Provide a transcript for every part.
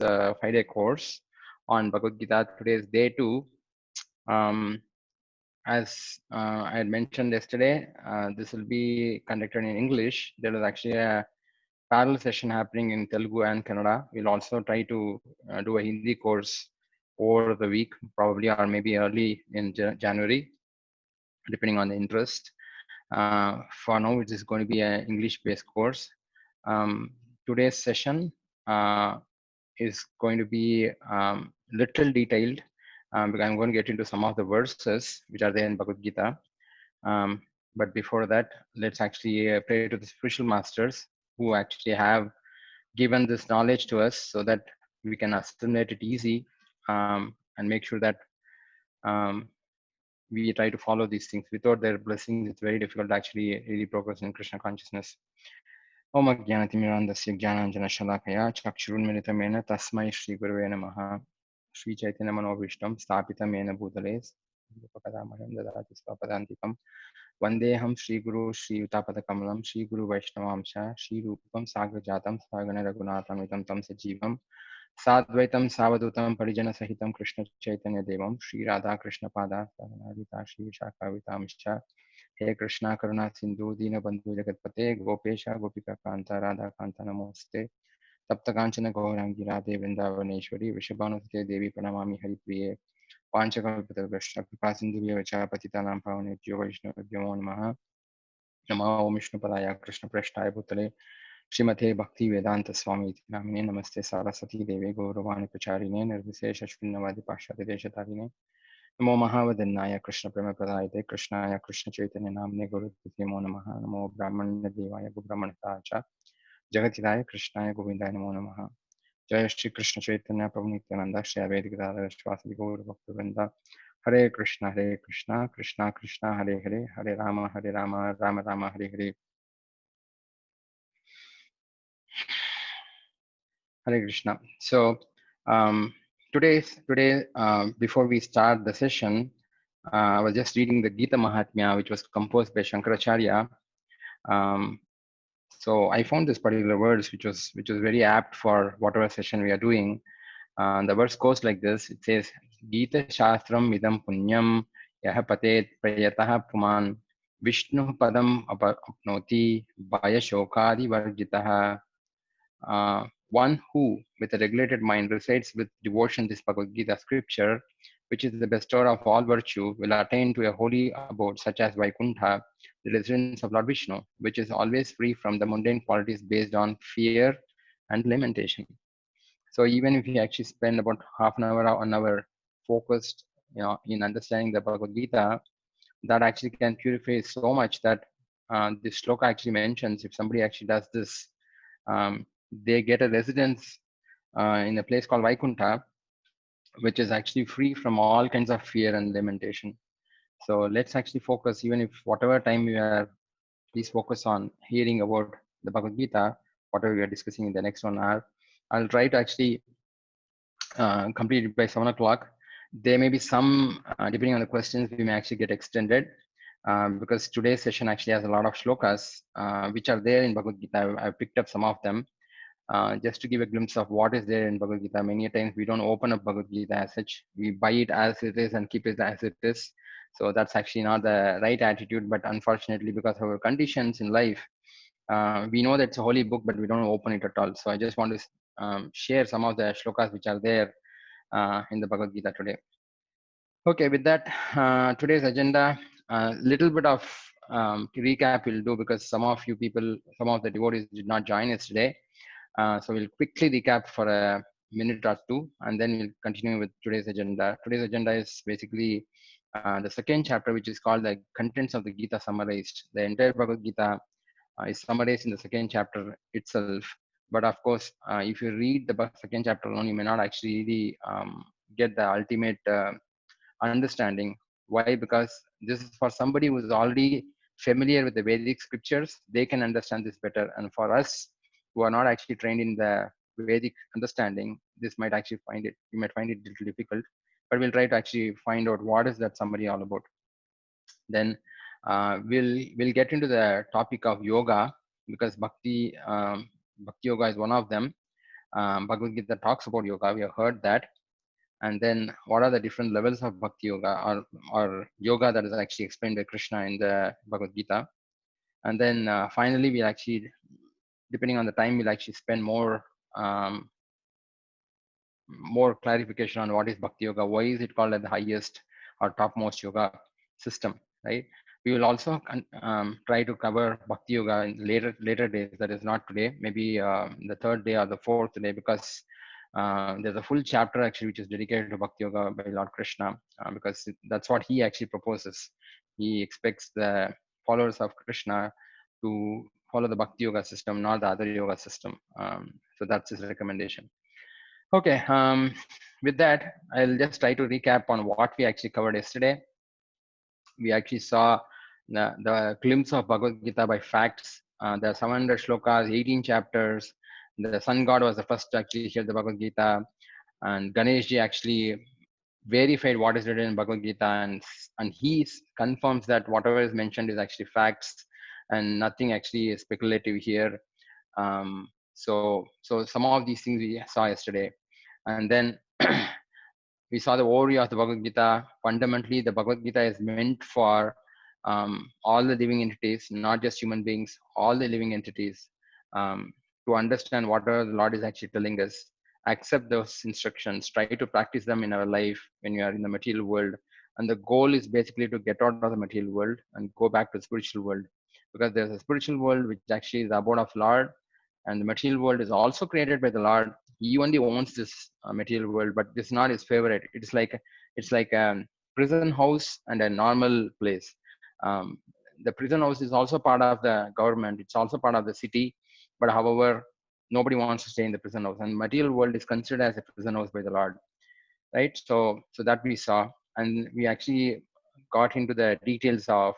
5-day course on Bhagavad Gita. Today is day 2. As I had mentioned yesterday, this will be conducted in English. There is actually a parallel session happening in Telugu and Kannada. We'll also try to do a Hindi course over the week, probably, or maybe early in January, depending on the interest. For now, it is going to be an English-based course. Today's session is going to be little detailed, because I'm going to get into some of the verses which are there in Bhagavad Gita. But before that, let's actually pray to the spiritual masters who actually have given this knowledge to us so that we can assimilate it easy, and make sure that we try to follow these things. Without their blessings, it's very difficult to actually really progress in Krishna consciousness. Om Jnanatimirandasya Jnananjana Shalakaya Chakshurunmilitamena Tasmai Shri Gurave Namaha Shri Chaitanya Manovishtam Stapitamena Bhutales Upakadamaham Dadati Swapadantikam Vandeham Shri Guru Shri Utapada Kamalam Shri Guru Vaishnavamsha Shri Rupam Sagra Jatam Sagana Raghunatamitam Tam Sajivam Sadvaitam Savadutam Parijana Sahitam Krishna Chaitanya Devam Shri Radha Krishna Pada Saranadita Shri Vishakavitamisha He Krishna Karuna Sindhu Dina Bandhu Jagatpate Gopesha Gopika Kanta Radha Kanta Namoste Tapta Kanchana Gaurangi Radhe Vrindavaneshwari Vishabhanusate Devi Pranamami Hari Priye Panchakalpata Vishnu Kripa Sindhu Vacha Patitanam Pavanebhyo Vaishnavabhyo Namaha Namo Om Vishnu Padaya Krishna Prashtaya Bhutale Srimate Bhakti Vedanta Swami Namine Namaste Saraswati Devi Gauravani Pacharine Nirvisesha Shvinnavadi Pashyati Deshatarine Namo Mahavadannaya Krishna Prema Pradayate Krishnaya Krishna Chaitanya Namne Guru Namo Namaha Namo Brahmana Devaya Brahmanatacha Jagatidaya Krishnaya Govindaya Namo Namaha Jaya Shri Krishna Chaitanya Prabhu Nityananda Shri Advaita Gadadhara Shivasadi Gaura Bhaktivinoda Hare Krishna Krishna Krishna Hare Hare Hare Rama Rama Rama Hare Hare Hare Krishna. So today, before we start the session, I was just reading the Gita Mahatmya, which was composed by Shankaracharya. So I found this particular verse, which was very apt for whatever session we are doing. The verse goes like this. It says, Gita Shastram Vidam Punyam Yaha Patet Prayataha Puman Vishnu Padam Apnoti Bhaya Shokadi Varjitaha. One who, with a regulated mind, recites with devotion this Bhagavad Gita scripture, which is the bestower of all virtue, will attain to a holy abode such as Vaikuntha, the residence of Lord Vishnu, which is always free from the mundane qualities based on fear and lamentation. So even if you actually spend about half an hour or an hour focused, in understanding the Bhagavad Gita, that actually can purify so much that this shloka actually mentions if somebody actually does this, they get a residence in a place called Vaikuntha, which is actually free from all kinds of fear and lamentation. So let's actually focus, even if whatever time we are, please focus on hearing about the Bhagavad Gita, whatever we are discussing in the next 1 hour. I'll try to actually complete it by 7 o'clock. There may be some, depending on the questions, we may actually get extended. Because today's session actually has a lot of shlokas, which are there in Bhagavad Gita. I've picked up some of them. Just to give a glimpse of what is there in Bhagavad Gita. Many times we don't open up Bhagavad Gita as such. We buy it as it is and keep it as it is. So that's actually not the right attitude. But unfortunately, because of our conditions in life, we know that it's a holy book, but we don't open it at all. So I just want to share some of the shlokas which are there in the Bhagavad Gita today. Okay, with that, today's agenda, a little bit of recap we'll do because some of you people, some of the devotees did not join us today. So we'll quickly recap for a minute or two, and then we'll continue with today's agenda. Today's agenda is basically the second chapter, which is called the contents of the Gita summarized. The entire Bhagavad Gita is summarized in the second chapter itself. But of course, if you read the second chapter alone, you may not actually really get the ultimate understanding. Why? Because this is for somebody who is already familiar with the Vedic scriptures. They can understand this better. And for us who are not actually trained in the Vedic understanding, this might actually you might find it a little difficult. But we'll try to actually find out what is that summary all about. Then we'll get into the topic of yoga, because bhakti yoga is one of them. Bhagavad Gita talks about yoga. We have heard that. And then what are the different levels of bhakti yoga, or yoga that is actually explained by Krishna in the Bhagavad Gita. And then finally, we'll actually, depending on the time, we'll actually spend um, more clarification on what is bhakti yoga, why is it called as the highest or topmost yoga system, right? We will also try to cover bhakti yoga in later days, that is not today, maybe the third day or the fourth day, because there's a full chapter actually which is dedicated to bhakti yoga by Lord Krishna, because that's what he actually proposes. He expects the followers of Krishna to follow the bhakti yoga system, not the other yoga system. So that's his recommendation. Okay, with that, I'll just try to recap on what we actually covered yesterday. We actually saw the glimpse of Bhagavad Gita by facts. There are 700 shlokas, 18 chapters. The sun god was the first to actually hear the Bhagavad Gita, and Ganeshji actually verified what is written in Bhagavad Gita, and he confirms that whatever is mentioned is actually facts, and nothing actually is speculative here. So some of these things we saw yesterday. And then we saw the overview of the Bhagavad Gita. Fundamentally, the Bhagavad Gita is meant for all the living entities, not just human beings, all the living entities, to understand whatever the Lord is actually telling us. Accept those instructions, try to practice them in our life when you are in the material world. And the goal is basically to get out of the material world and go back to the spiritual world. Because there's a spiritual world which actually is the abode of Lord, and the material world is also created by the Lord. He only owns this material world, but this is not his favorite. It's like a prison house and a normal place. um, the prison house is also part of the government, it's also part of the city, but however, nobody wants to stay in the prison house, and material world is considered as a prison house by the Lord, right? So that we saw, and we actually got into the details of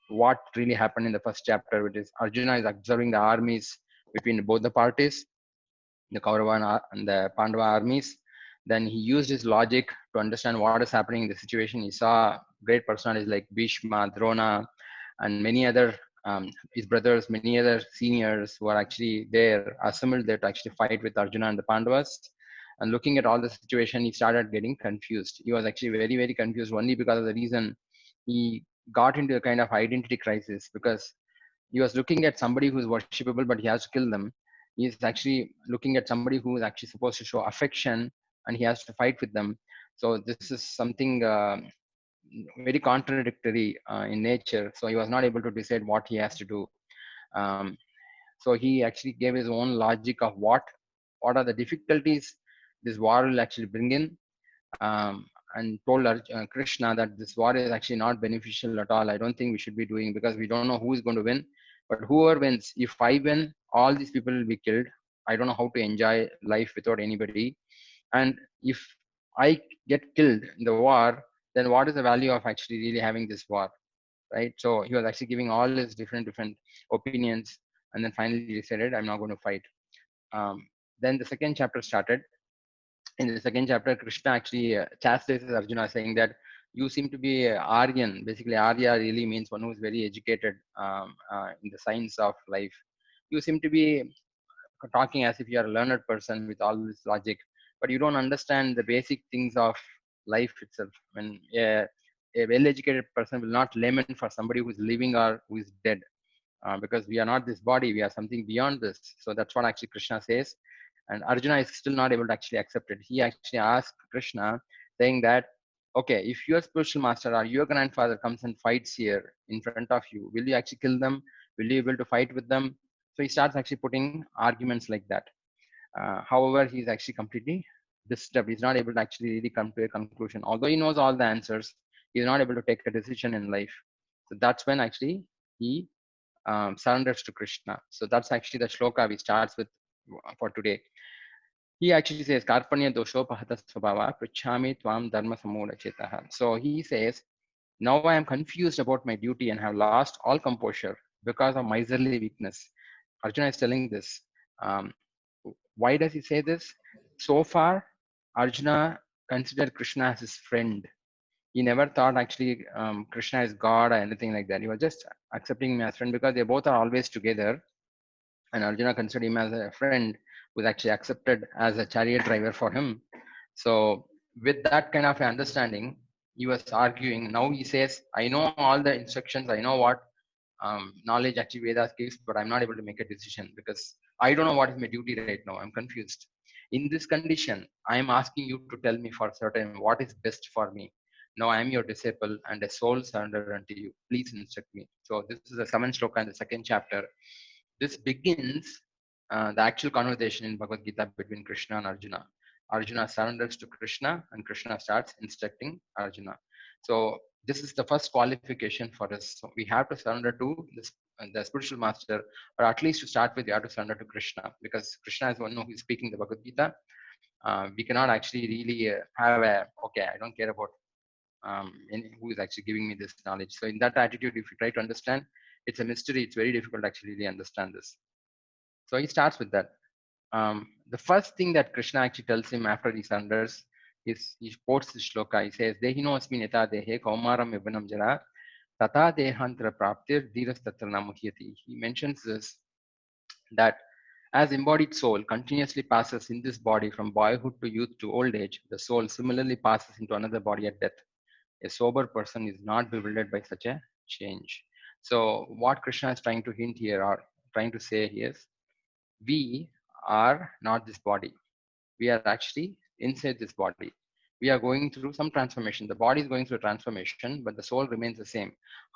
what really happened in the first chapter, which is Arjuna is observing the armies between both the parties, the Kaurava and the Pandava armies. Then he used his logic to understand what is happening in the situation. He saw great personalities like Bhishma, Drona, and many other his brothers, many other seniors who are actually there, assembled there to actually fight with Arjuna and the Pandavas. And looking at all the situation, he started getting confused. He was actually very, very confused only because of the reason he got into a kind of identity crisis, because he was looking at somebody who's worshipable, but he has to kill them. He's actually looking at somebody who is actually supposed to show affection, and he has to fight with them. So this is something very contradictory in nature. So he was not able to decide what he has to do. Um, so he actually gave his own logic of what are the difficulties this war will actually bring in, and told Krishna that this war is actually not beneficial at all. I don't think we should be doing, because we don't know who is going to win. But whoever wins, if I win, all these people will be killed. I don't know how to enjoy life without anybody. And if I get killed in the war, then what is the value of actually really having this war, right? So he was actually giving all his different opinions, and then finally he decided, I'm not going to fight. Then the second chapter started. In the second chapter, Krishna actually chastises Arjuna, saying that you seem to be Aryan. Basically, Arya really means one who is very educated in the science of life. You seem to be talking as if you are a learned person with all this logic, but you don't understand the basic things of life itself. When a well-educated person will not lament for somebody who is living or who is dead, because we are not this body, we are something beyond this. So that's what actually Krishna says. And Arjuna is still not able to actually accept it. He actually asked Krishna, saying that, okay, if your spiritual master or your grandfather comes and fights here in front of you, will you actually kill them? Will you be able to fight with them? So he starts actually putting arguments like that. However, he's actually completely disturbed. He's not able to actually really come to a conclusion. Although he knows all the answers, he's not able to take a decision in life. So that's when actually he surrenders to Krishna. So that's actually the shloka we starts with for today. He actually says, Karpanya dosho pahata svabhava prichhami tvam dharma samola chetaha. So he says, now I am confused about my duty and have lost all composure because of miserly weakness. Arjuna is telling this. Um, why does he say this? So far, Arjuna considered Krishna as his friend. He never thought actually Krishna is God or anything like that. He was just accepting him as friend because they both are always together, and Arjuna considered him as a friend. who's actually accepted as a chariot driver for him. So with that kind of understanding, he was arguing. Now he says, I know all the instructions, I know what knowledge actually Vedas gives, but I'm not able to make a decision because I don't know what is my duty right now. I'm confused. In this condition, I'm asking you to tell me for certain what is best for me. Now I am your disciple and a soul surrender unto you. Please instruct me. So this is the 7th shloka in the 2nd chapter. This begins the actual conversation in Bhagavad Gita between Krishna and Arjuna. Arjuna surrenders to Krishna and Krishna starts instructing Arjuna. So this is the first qualification for us. So we have to surrender to this, the spiritual master, or at least to start with, you have to surrender to Krishna because Krishna is one who is speaking the Bhagavad Gita. We cannot actually really have a, okay, I don't care about who is actually giving me this knowledge. So in that attitude, if you try to understand, it's a mystery. It's very difficult to actually really understand this. So he starts with that. The first thing that Krishna actually tells him after he surrenders is he quotes this shloka. He says, Dehino asmin yata dehe kaumaram vibanam jara tata dehantra praptir dhiras tatra namuhyati. He mentions this, that as embodied soul continuously passes in this body from boyhood to youth to old age, the soul similarly passes into another body at death. A sober person is not bewildered by such a change. So what Krishna is trying to hint here or trying to say is, we are not this body. We are actually inside this body. We are going through some transformation. The body is going through a transformation, but the soul remains the same.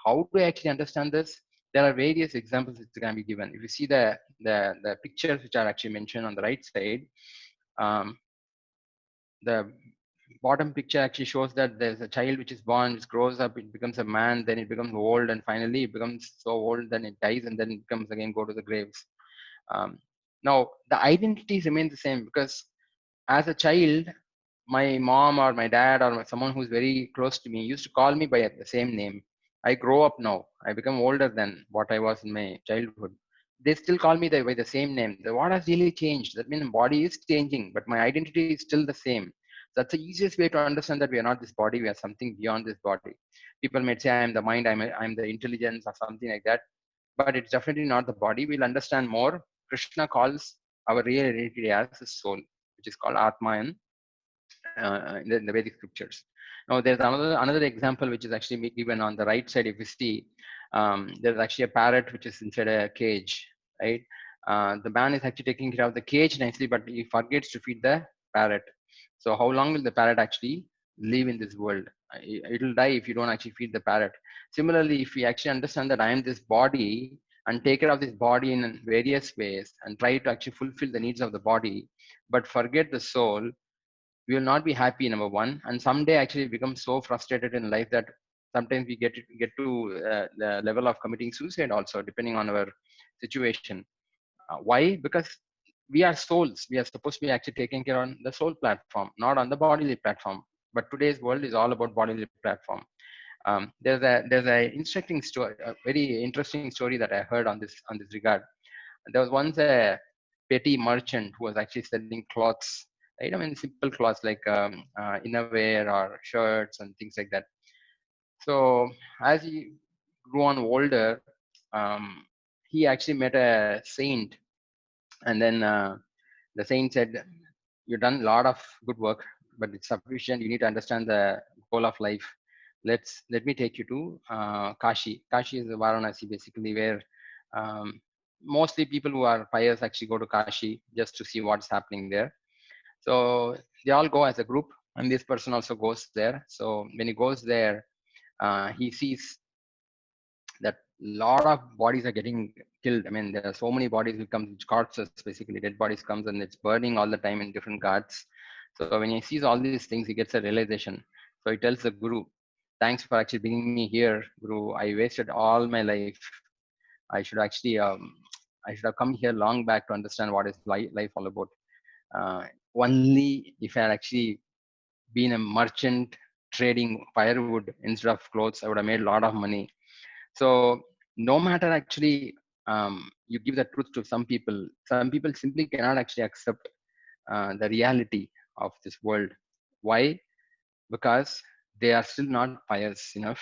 How do I actually understand this? There are various examples that can be given. If you see the pictures which are actually mentioned on the right side, um, the bottom picture actually shows that there's a child which is born, it grows up, it becomes a man, then it becomes old, and finally it becomes so old, then it dies, and then it becomes again go to the graves. Now the identities remain the same because as a child, my mom or my dad or someone who's very close to me used to call me by the same name. I grow up now. I become older than what I was in my childhood. They still call me by the same name. What has really changed? That means the body is changing, but my identity is still the same. That's the easiest way to understand that we are not this body. We are something beyond this body. People might say I am the mind, I'm the intelligence, or something like that. But it's definitely not the body. We'll understand more. Krishna calls our real identity as the soul, which is called Atma in the Vedic scriptures. Now, there's another example which is actually given on the right side. If you see, there's actually a parrot which is inside a cage, right? The man is actually taking care of the cage nicely, but he forgets to feed the parrot. So, how long will the parrot actually live in this world? It'll die if you don't actually feed the parrot. Similarly, if we actually understand that I am this body and take care of this body in various ways and try to actually fulfill the needs of the body, but forget the soul, we will not be happy, number one, and someday actually become so frustrated in life that sometimes we get to the level of committing suicide also, depending on our situation. Why? Because we are souls. We are supposed to be actually taking care on the soul platform, not on the bodily platform. But today's world is all about bodily platform. There's a interesting story, a very interesting story that I heard on this regard. There was once a petty merchant who was actually selling clothes, right? I mean, simple clothes like innerwear or shirts and things like that. So as he grew on older, um, he actually met a saint, and then the saint said, "You've done a lot of good work, but it's sufficient. You need to understand the goal of life. Let me take you to Kashi. Kashi is the Varanasi, basically, where um, mostly people who are pious actually go to Kashi just to see what's happening there. So they all go as a group, and this person also goes there. So when he goes there, he sees that lot of bodies are getting killed. I mean, there are so many bodies will come, corpses, basically dead bodies comes, and it's burning all the time in different ghats. So when he sees all these things, he gets a realization. So he tells the guru, "Thanks for actually bringing me here, Guru. I wasted all my life. I should actually, I should have come here long back to understand what is life all about. Uh, Only if I had actually been a merchant trading firewood instead of clothes, I would have made a lot of money." So no matter actually you give the truth to some people simply cannot actually accept the reality of this world. Why? Because they are still not pious enough,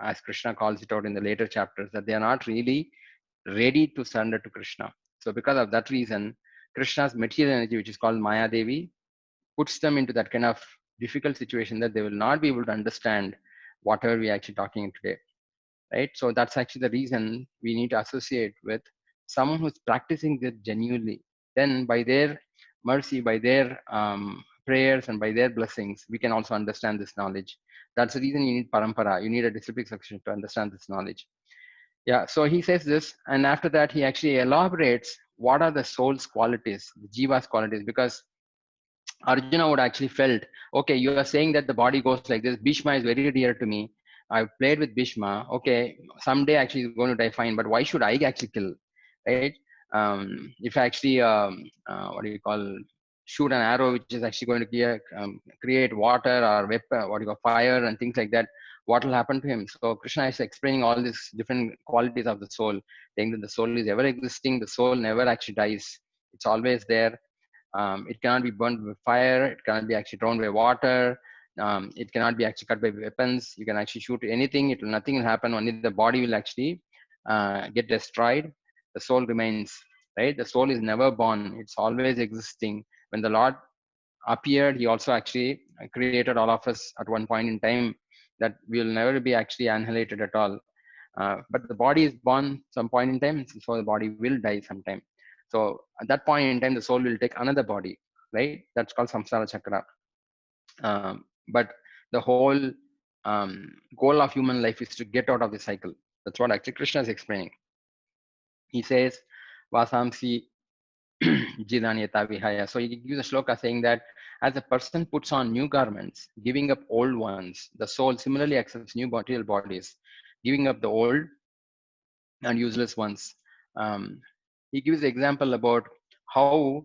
as Krishna calls it out in the later chapters, that they are not really ready to surrender to Krishna. So because of that reason, Krishna's material energy, which is called Maya Devi, puts them into that kind of difficult situation that they will not be able to understand whatever we are actually talking today, right? So that's actually the reason we need to associate with someone who's practicing this genuinely. Then by their mercy, by their prayers and by their blessings, we can also understand this knowledge. That's the reason you need parampara. You need a disciplic succession to understand this knowledge. Yeah, so he says this, and after that, he actually elaborates what are the soul's qualities, the jiva's qualities, because Arjuna would actually felt, okay, you are saying that the body goes like this. Bhishma is very dear to me. I've played with Bhishma. Okay, someday actually he's going to die fine, but why should I actually kill, right? If I actually, what do you call, shoot an arrow which is actually going to create water or what do you call, fire and things like that, what will happen to him? So Krishna is explaining all these different qualities of the soul, saying that the soul is ever existing, the soul never actually dies. It's always there. It cannot be burned by fire. It cannot be actually drowned by water. It cannot be actually cut by weapons. You can actually shoot anything. Nothing will happen. Only the body will actually get destroyed. The soul remains, right? The soul is never born. It's always existing. When the Lord appeared, he also actually created all of us at one point in time, that we will never be actually annihilated at all. But the body is born some point in time, so the body will die sometime. So at that point in time, the soul will take another body, right? That's called samsara chakra. But the whole goal of human life is to get out of the cycle. That's what actually Krishna is explaining. He says, Vasamsi Jidanyata Vihaya. So he gives a shloka saying that as a person puts on new garments, giving up old ones, the soul similarly accepts new material bodies, giving up the old and useless ones. Um, he gives the example about how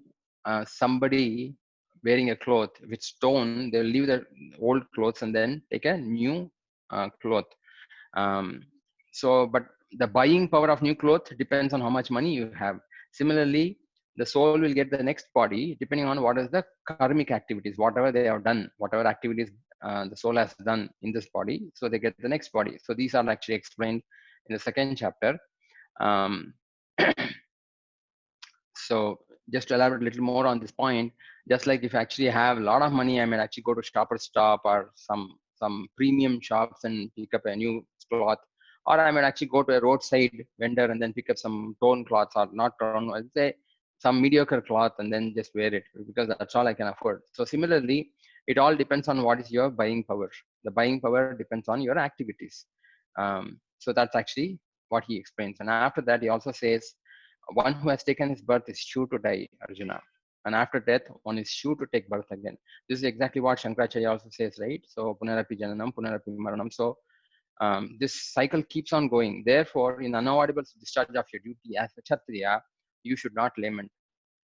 somebody wearing a cloth with stone, they'll leave their old clothes and then take a new cloth. Um, but the buying power of new cloth depends on how much money you have. Similarly, the soul will get the next body depending on what is the karmic activities, whatever they have done, whatever activities the soul has done in this body. So they get the next body. So these are actually explained in the second chapter. Um, so just to elaborate a little more on this point, just like if I actually have a lot of money, I might actually go to Shopper's Stop or some premium shops and pick up a new cloth, or I might actually go to a roadside vendor and then pick up some torn cloths, or not torn, I'd say some mediocre cloth, and then just wear it because that's all I can afford. So similarly, it all depends on what is your buying power. The buying power depends on your activities. So that's actually what he explains. And after that, he also says, one who has taken his birth is sure to die, Arjuna. And after death, one is sure to take birth again. This is exactly what Shankaracharya also says, right? So, punarapi jananam, punarapi maranam. So, this cycle keeps on going. Therefore, in unavoidable discharge of your duty as a Kshatriya, you should not lament.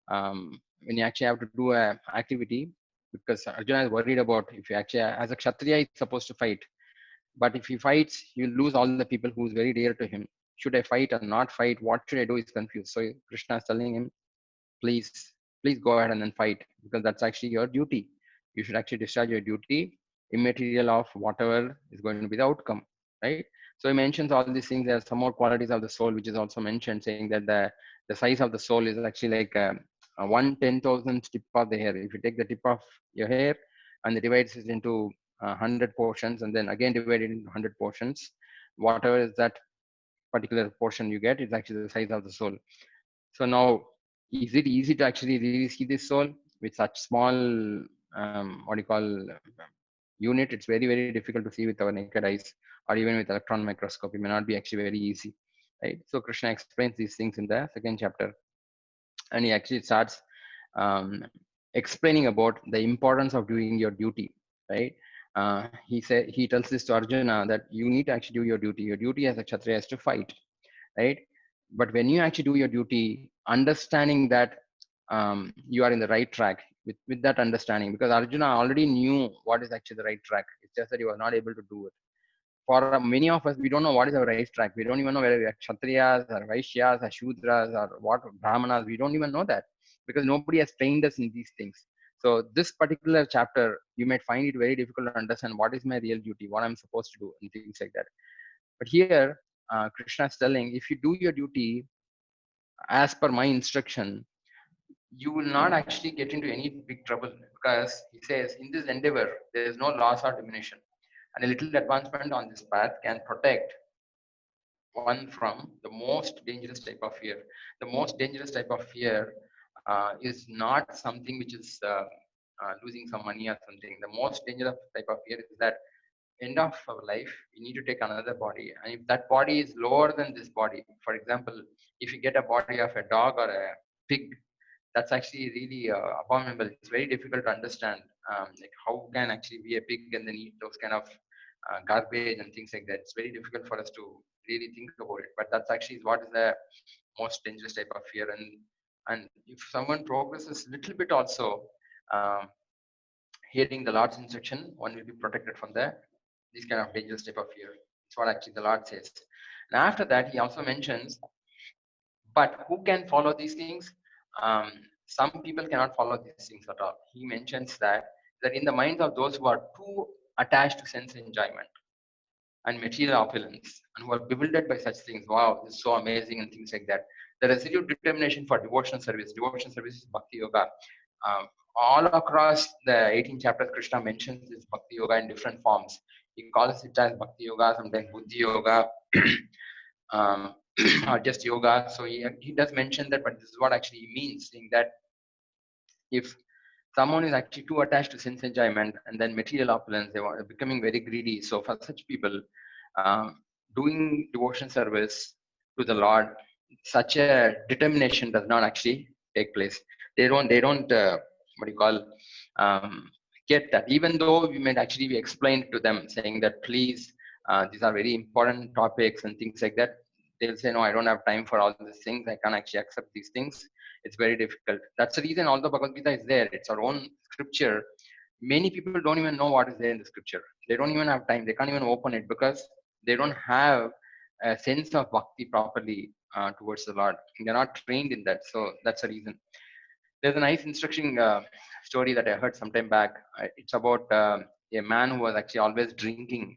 When you actually have to do a activity, because Arjuna is worried about if you actually, as a Kshatriya, he's supposed to fight. But if he fights, he'll lose all the people who's very dear to him. Should I fight or not fight? What should I do? He's confused. So Krishna is telling him, please go ahead and then fight, because that's actually your duty. You should actually discharge your duty, immaterial of whatever is going to be the outcome, right? So he mentions all these things. There are some more qualities of the soul, which is also mentioned, saying that the size of the soul is actually like a 1/10,000th tip of the hair. If you take the tip of your hair and it divides it into 100 portions, and then again divide it into 100 portions, whatever is that particular portion you get is actually the size of the soul. So now, is it easy to actually really see this soul with such small, what do you call, unit? It's very difficult to see with our naked eyes, or even with electron microscope. It may not be actually very easy, right? So Krishna explains these things in the second chapter, and he actually starts um, explaining about the importance of doing your duty, right? He tells this to Arjuna that you need to actually do your duty. Your duty as a Kshatriya is to fight, right? But when you actually do your duty, understanding that you are in the right track, with that understanding, because Arjuna already knew what is actually the right track. It's just that he was not able to do it. For many of us, we don't know what is our right track. We don't even know whether we are Kshatriyas or Vaishyas or Shudras or what Brahmanas. We don't even know that, because nobody has trained us in these things. So this particular chapter, you might find it very difficult to understand what is my real duty, what I'm supposed to do, and things like that. But here, Krishna is telling, if you do your duty as per my instruction, you will not actually get into any big trouble, because he says in this endeavor there is no loss or diminution, and a little advancement on this path can protect one from the most dangerous type of fear. The most dangerous type of fear is not something which is losing some money or something. The most dangerous type of fear is that end of our life we need to take another body, and if that body is lower than this body, for example, if you get a body of a dog or a pig, that's actually really abominable. It's very difficult to understand, like how can actually be a pig and then eat those kind of garbage and things like that. It's very difficult for us to really think about it, but that's actually what is the most dangerous type of fear. And if someone progresses little bit also, um, hearing the Lord's instruction, one will be protected from the this kind of dangerous type of fear. That's what actually the Lord says. And after that, he also mentions, but who can follow these things? Um, some people cannot follow these things at all. He mentions that in the minds of those who are too attached to sense enjoyment and material opulence, and who are bewildered by such things, wow, this is so amazing, and things like that. The resolute determination for devotional service. Devotional service is bhakti yoga. Um, all across the 18 chapters, Krishna mentions this bhakti yoga in different forms. He calls it as bhakti yoga, sometimes buddhi yoga, um, or just yoga. So he does mention that, but this is what actually he means, saying that if someone is actually too attached to sense enjoyment and then material opulence, they are becoming very greedy. So for such people, doing devotion service to the Lord, such a determination does not actually take place. They don't what do you call, get that, even though we might actually be explained to them saying that please, these are very important topics and things like that. They'll say, no, I don't have time for all these things, I can't actually accept these things. It's very difficult. That's the reason all the Bhagavad Gita is there. It's our own scripture. Many people don't even know what is there in the scripture. They don't even have time. They can't even open it because they don't have a sense of bhakti properly towards the Lord. They're not trained in that. So that's the reason. There's a nice instruction story that I heard sometime back. It's about a man who was actually always drinking,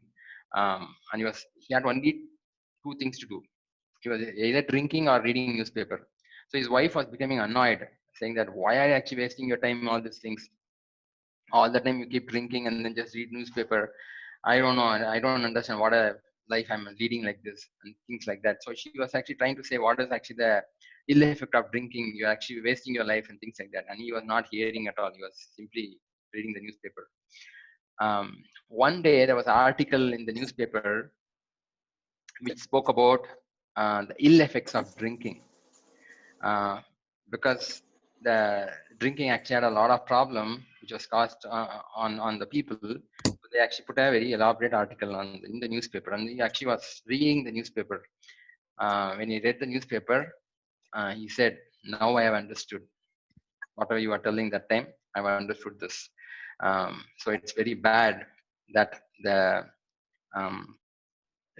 and he had only two things to do. He was either drinking or reading newspaper. So his wife was becoming annoyed, saying that why are you actually wasting your time on all these things? All the time you keep drinking and then just read newspaper. I don't know. I don't understand what a life I'm leading like this and things like that. So she was actually trying to say what is actually the ill effect of drinking. You're actually wasting your life and things like that. And he was not hearing at all. He was simply reading the newspaper. One day there was an article in the newspaper which spoke about the ill effects of drinking, uh, because the drinking actually had a lot of problem which was caused on the people. So they actually put a very elaborate article in the newspaper, and he actually was reading the newspaper. When he read the newspaper, he said, now I have understood whatever you were telling that time. I've understood this. So it's very bad that the um,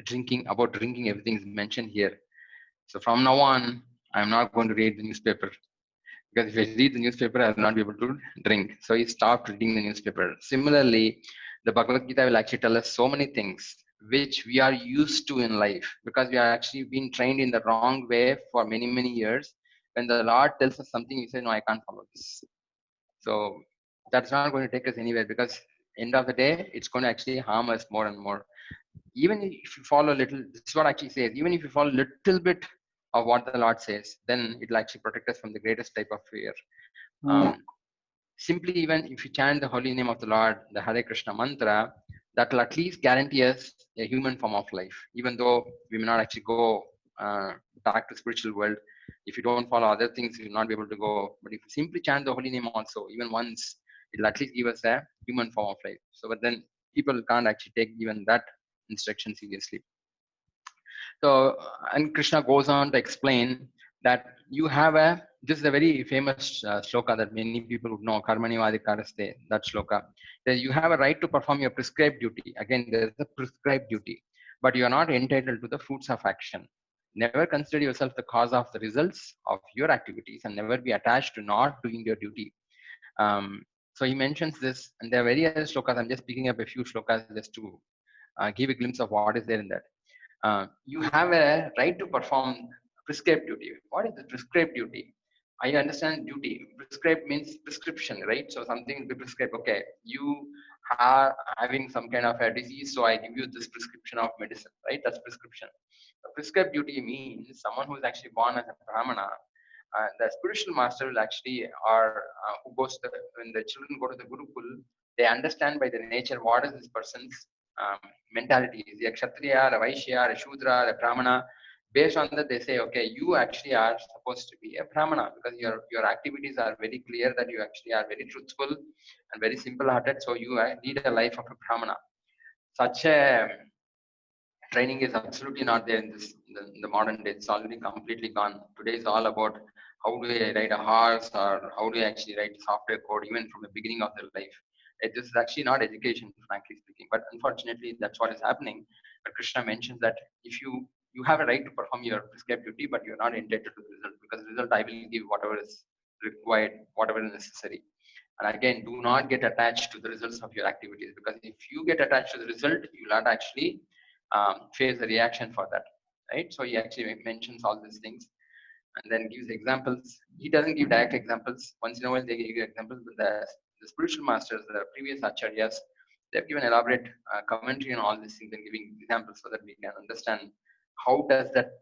drinking, everything is mentioned here. So from now on, I'm not going to read the newspaper, because if I read the newspaper, I'll not be able to drink. So he stopped reading the newspaper. Similarly, the Bhagavad Gita will actually tell us so many things which we are used to in life, because we are actually been trained in the wrong way for many, many years. When the Lord tells us something, we say, no, I can't follow this. So that's not going to take us anywhere, because end of the day, it's going to actually harm us more and more. Even if you follow a little, this is what actually says, even if you follow a little bit of what the Lord says, then it will actually protect us from the greatest type of fear. Um, Simply, even if you chant the holy name of the Lord, the Hare Krishna mantra, that will at least guarantee us a human form of life, even though we may not actually go back to spiritual world. If you don't follow other things, you will not be able to go. But if you simply chant the holy name also, even once, it will at least give us a human form of life. So, but then people can't actually take even that instruction seriously. So, and Krishna goes on to explain that you have this is a very famous shloka that many people would know, Karmani Vadikaraste, that shloka. That you have a right to perform your prescribed duty. Again, there is a prescribed duty, but you are not entitled to the fruits of action. Never consider yourself the cause of the results of your activities, and never be attached to not doing your duty. Um, so he mentions this, and there are various shlokas. I'm just picking up a few shlokas just to give a glimpse of what is there in that. You have a right to perform prescribed duty. What is the prescribed duty? I understand duty. Prescribe means prescription, right? So something will be prescribed. Okay, you are having some kind of a disease, so I give you this prescription of medicine, right? That's prescription. A prescribed duty means someone who is actually born as a brahmana. The spiritual master will actually, or who goes to when the children go to the Gurukul, they understand by the nature what is this person's um, mentality. Is he a Kshatriya, a Vaishya, a Shudra, a Brahmana? Based on that, they say, okay, you actually are supposed to be a Brahmana because your activities are very clear that you actually are very truthful and very simple-hearted. So you lead a life of a Brahmana. Such a training is absolutely not there in the modern day. It's already completely gone. Today is all about how do I ride a horse or how do I actually write software code even from the beginning of their life. This is actually not education, frankly speaking. But unfortunately, that's what is happening. But Krishna mentions that if you have a right to perform your prescribed duty, but you're not entitled to the result because the result I will give whatever is required, whatever is necessary. And again, do not get attached to the results of your activities because if you get attached to the result, you will not actually face the reaction for that, right? So he actually mentions all these things and then gives examples. He doesn't give direct examples. Once in a while, they give examples, but the spiritual masters, the previous acharyas, they've given elaborate commentary on all these things and giving examples so that we can understand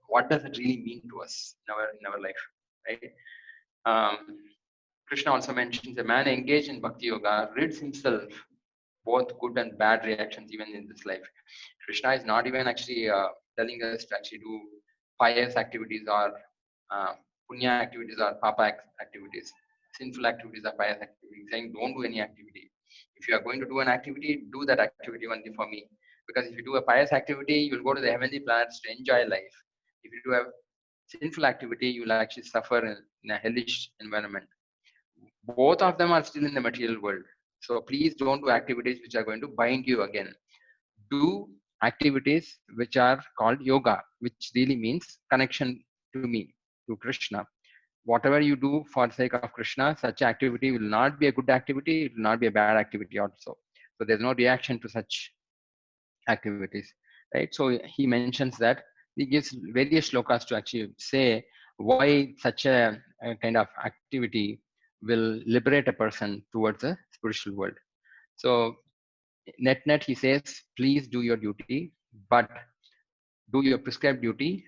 what does it really mean to us in our life, right? Um, Krishna also mentions a man engaged in bhakti yoga rids himself both good and bad reactions even in this life. Krishna is not even actually telling us to actually do pious activities or uh, punya activities or papa activities. Sinful activities or pious activities. Saying don't do any activity. If you are going to do an activity, do that activity only for me. Because if you do a pious activity, you will go to the heavenly planets to enjoy life. If you do a sinful activity, you will actually suffer in a hellish environment. Both of them are still in the material world. So please don't do activities which are going to bind you again. Do activities which are called yoga, which really means connection to me, to Krishna. Whatever you do for the sake of Krishna, such activity will not be a good activity, it will not be a bad activity also. So there's no reaction to such activities, right? So he mentions that he gives various shlokas to actually say why such a kind of activity will liberate a person towards the spiritual world. So net he says, please do your duty, but do your prescribed duty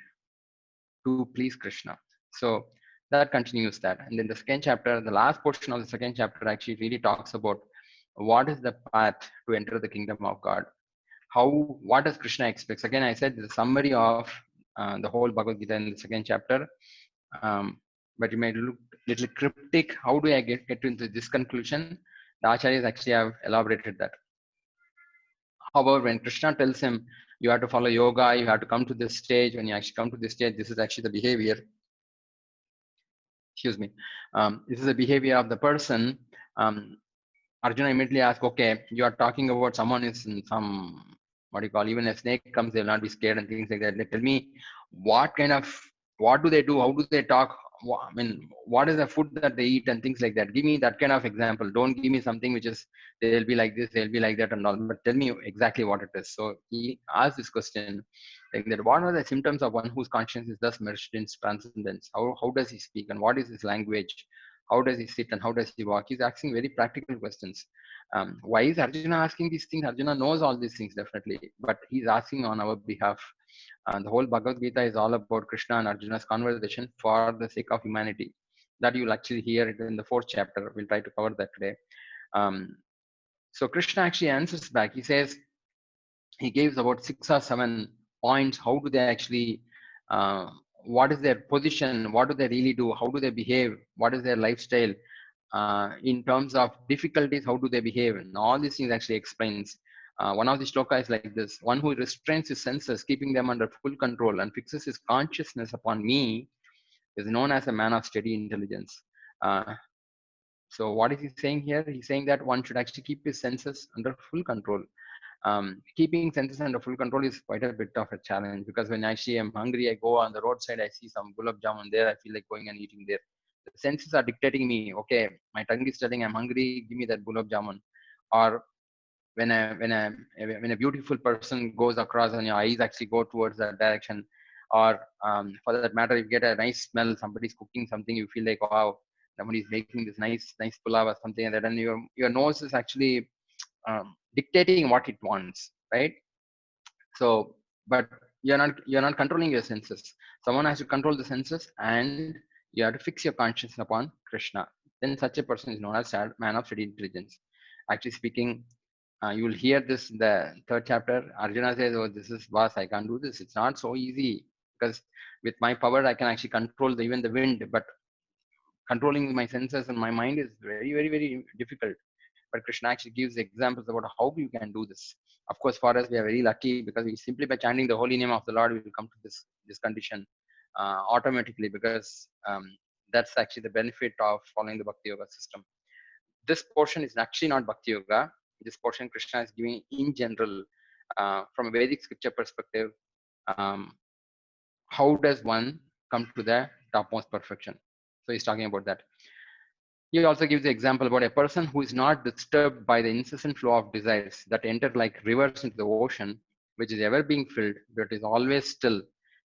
to please Krishna. So that continues that. And then the second chapter, the last portion of the second chapter actually really talks about what is the path to enter the kingdom of God. What does Krishna expects? Again, I said the summary of the whole Bhagavad Gita in the second chapter. But you may look little cryptic. How do I get into this conclusion? The acharyas actually have elaborated that. However, when Krishna tells him, you have to follow yoga, you have to come to this stage, when you actually come to this stage, this is actually the behavior. Excuse me. This is the behavior of the person. Arjuna immediately asks, okay, you are talking about someone is in some, what do you call, even a snake comes, they'll not be scared and things like that. They tell me what do they do? How do they talk? I mean, what is the food that they eat and things like that? Give me that kind of example. Don't give me something which is, they'll be like this, they'll be like that and all, but tell me exactly what it is. So he asked this question, like that, what are the symptoms of one whose conscience is thus merged in transcendence? How does he speak and what is his language? How does he sit and how does he walk? He's asking very practical questions. Why is Arjuna asking these things? Arjuna knows all these things definitely, but he's asking on our behalf. And the whole Bhagavad Gita is all about Krishna and Arjuna's conversation for the sake of humanity. That you'll actually hear it in the fourth chapter. We'll try to cover that today. So Krishna actually answers back. He says, he gives about 6 or 7 points. How do they actually, what is their position? What do they really do? How do they behave? What is their lifestyle? In terms of difficulties, how do they behave? And all these things actually explains. One of the shloka is like this: one who restrains his senses, keeping them under full control, and fixes his consciousness upon me, is known as a man of steady intelligence. Uh, so what is he saying here? He's saying that one should actually keep his senses under full control. Keeping senses under full control is quite a bit of a challenge because when actually I'm hungry, I go on the roadside, I see some gulab jamun there, I feel like going and eating there. The senses are dictating me, okay, my tongue is telling I'm hungry, give me that gulab jamun. Or when a beautiful person goes across and your eyes actually go towards that direction, or for that matter, if you get a nice smell, somebody's cooking something, you feel like, wow, Somebody is making this nice pulao or something like that, and your nose is actually dictating what it wants, right? So, but you're not controlling your senses. Someone has to control the senses, and you have to fix your conscience upon Krishna. Then such a person is known as man of steady intelligence. Actually speaking, you will hear this in the third chapter. Arjuna says, "Oh, this is boss. I can't do this. It's not so easy because with my power, I can actually control even the wind. But controlling my senses and my mind is very difficult." But Krishna actually gives examples about how you can do this. Of course, for us, we are very lucky because we simply by chanting the holy name of the Lord, we will come to this condition automatically, because that's actually the benefit of following the Bhakti Yoga system. This portion is actually not Bhakti Yoga. This portion Krishna is giving in general, from a Vedic scripture perspective. Um, how does one come to the topmost perfection? So he's talking about that. He also gives the example about a person who is not disturbed by the incessant flow of desires that enter like rivers into the ocean, which is ever being filled, but is always still,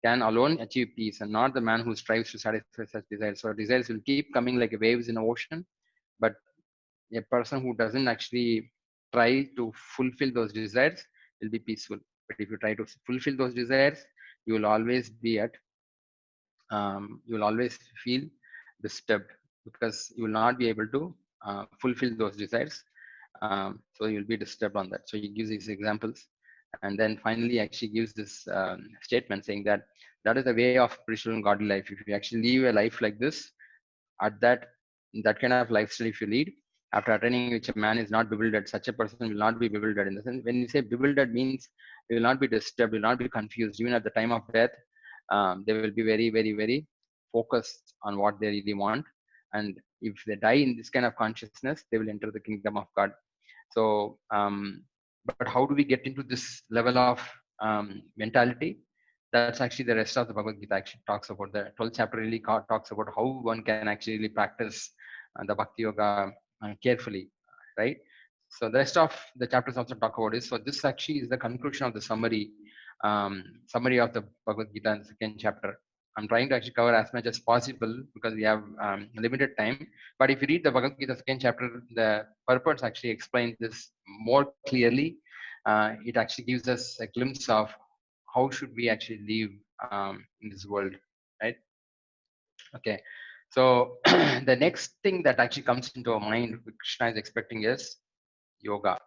can alone achieve peace, and not the man who strives to satisfy such desires. So desires will keep coming like waves in the ocean, but a person who doesn't actually try to fulfill those desires will be peaceful. But if you try to fulfill those desires, you will always be at you will always feel disturbed, because you will not be able to fulfill those desires. So you will be disturbed on that. So he gives these examples, and then finally actually gives this statement saying that that is the way of spiritual and godly life. If you actually live a life like this, at that kind of lifestyle if you lead, after attaining which a man is not bewildered, such a person will not be bewildered. In the sense, when you say bewildered, means you will not be disturbed, will not be confused. Even at the time of death, they will be very focused on what they really want. And if they die in this kind of consciousness, they will enter the kingdom of God. So but how do we get into this level of mentality? That's actually the rest of the Bhagavad Gita actually talks about. The 12th chapter really talks about how one can actually practice the Bhakti Yoga carefully, right? So the rest of the chapters also talk about this. So this actually is the conclusion of the summary of the Bhagavad Gita in the second chapter. I'm trying to actually cover as much as possible because we have limited time. But if you read the Bhagavad Gita second chapter, the purpose actually explains this more clearly. It actually gives us a glimpse of how should we actually live in this world, right? Okay. So the next thing that actually comes into our mind, which Krishna is expecting, is yoga.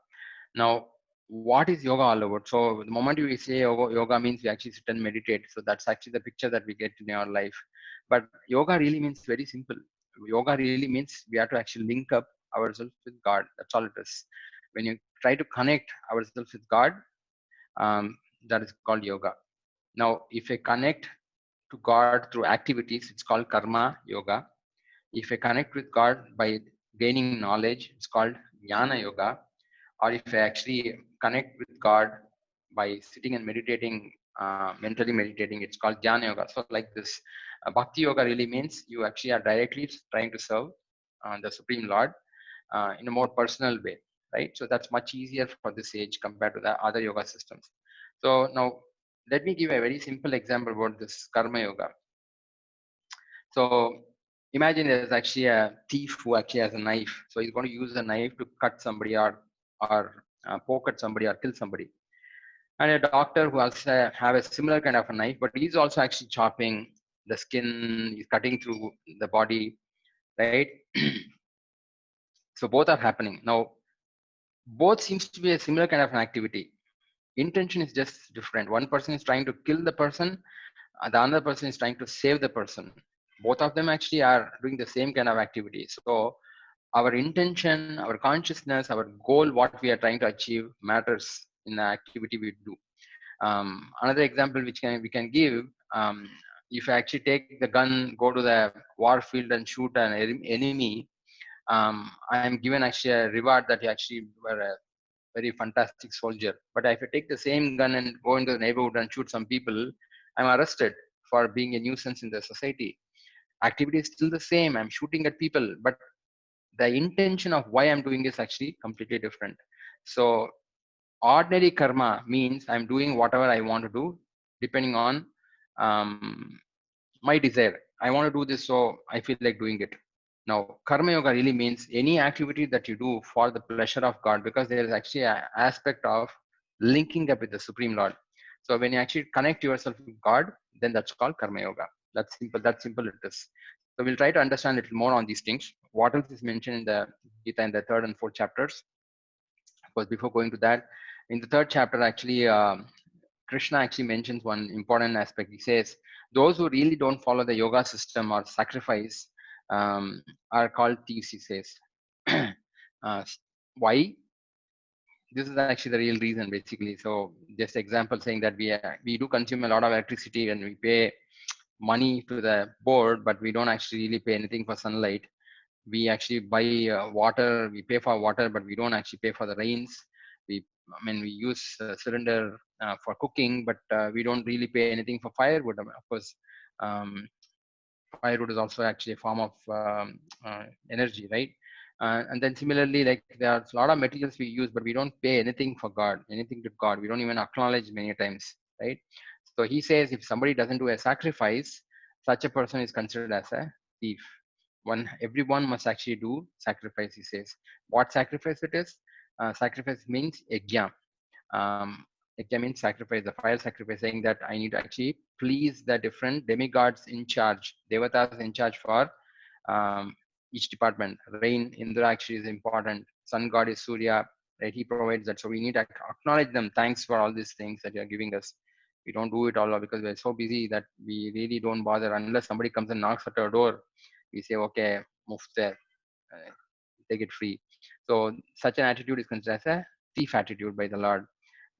Now, what is yoga all about? So the moment we say yoga means we actually sit and meditate. So that's actually the picture that we get in our life. But yoga really means very simple. Yoga really means we have to actually link up ourselves with God. That's all it is. When you try to connect ourselves with God, that is called yoga. Now, if I connect to God through activities, it's called karma yoga. If I connect with God by gaining knowledge, it's called jnana yoga. Or if I actually connect with God by sitting and meditating, mentally meditating, it's called jnana yoga. So like this, bhakti yoga really means you actually are directly trying to serve the Supreme Lord in a more personal way, right? So that's much easier for this age compared to the other yoga systems. So now let me give a very simple example about this karma yoga. So imagine there's actually a thief who actually has a knife. So he's going to use a knife to cut somebody, or poke at somebody or kill somebody. And a doctor who also have a similar kind of a knife, but he's also actually chopping the skin, he's cutting through the body, right? So both are happening. Now, both seems to be a similar kind of an activity. Intention is just different. One person is trying to kill the person, the other person is trying to save the person. Both of them actually are doing the same kind of activity. So our intention, our consciousness, our goal, what we are trying to achieve matters in the activity we do. Another example which we can give, if I actually take the gun, go to the war field and shoot an enemy, I am given actually a reward that you actually were a very fantastic soldier. But if I take the same gun and go into the neighborhood and shoot some people, I'm arrested for being a nuisance in the society. Activity is still the same. I'm shooting at people, but the intention of why I'm doing is actually completely different. So ordinary karma means I'm doing whatever I want to do depending on my desire. I want to do this, so I feel like doing it. Now, Karma Yoga really means any activity that you do for the pleasure of God, because there is actually an aspect of linking up with the Supreme Lord. So when you actually connect yourself with God, then that's called Karma Yoga. That's simple. That simple it is. So we'll try to understand a little more on these things. What else is mentioned in the Gita in the third and fourth chapters? Of course, before going to that, in the third chapter, actually, Krishna actually mentions one important aspect. He says, those who really don't follow the yoga system or sacrifice are called thieves, he says. Why? This is actually the real reason, basically. So, just example saying that we do consume a lot of electricity and we pay money to the board, but we don't actually really pay anything for sunlight. We actually buy water, we pay for water, but we don't actually pay for the rains. We use cylinder for cooking, but we don't really pay anything for firewood. Of course, um, firewood is also actually a form of energy, right? And then similarly, like there are a lot of materials we use, but we don't pay anything for God, anything to God. We don't even acknowledge many times, right? So he says if somebody doesn't do a sacrifice, such a person is considered as a thief. Everyone must actually do sacrifice, he says. What sacrifice it is? Sacrifice means yajna. um, Yajna means sacrifice, the fire sacrifice, saying that I need to actually please the different demigods in charge, devatas in charge for um, each department. Rain, Indra actually is important. Sun god is Surya, right? He provides that. So we need to acknowledge them. Thanks for all these things that you are giving us. We don't do it all because we're so busy that we really don't bother unless somebody comes and knocks at our door. We say, okay, move there, uh, take it free. So such an attitude is considered as a thief attitude by the Lord.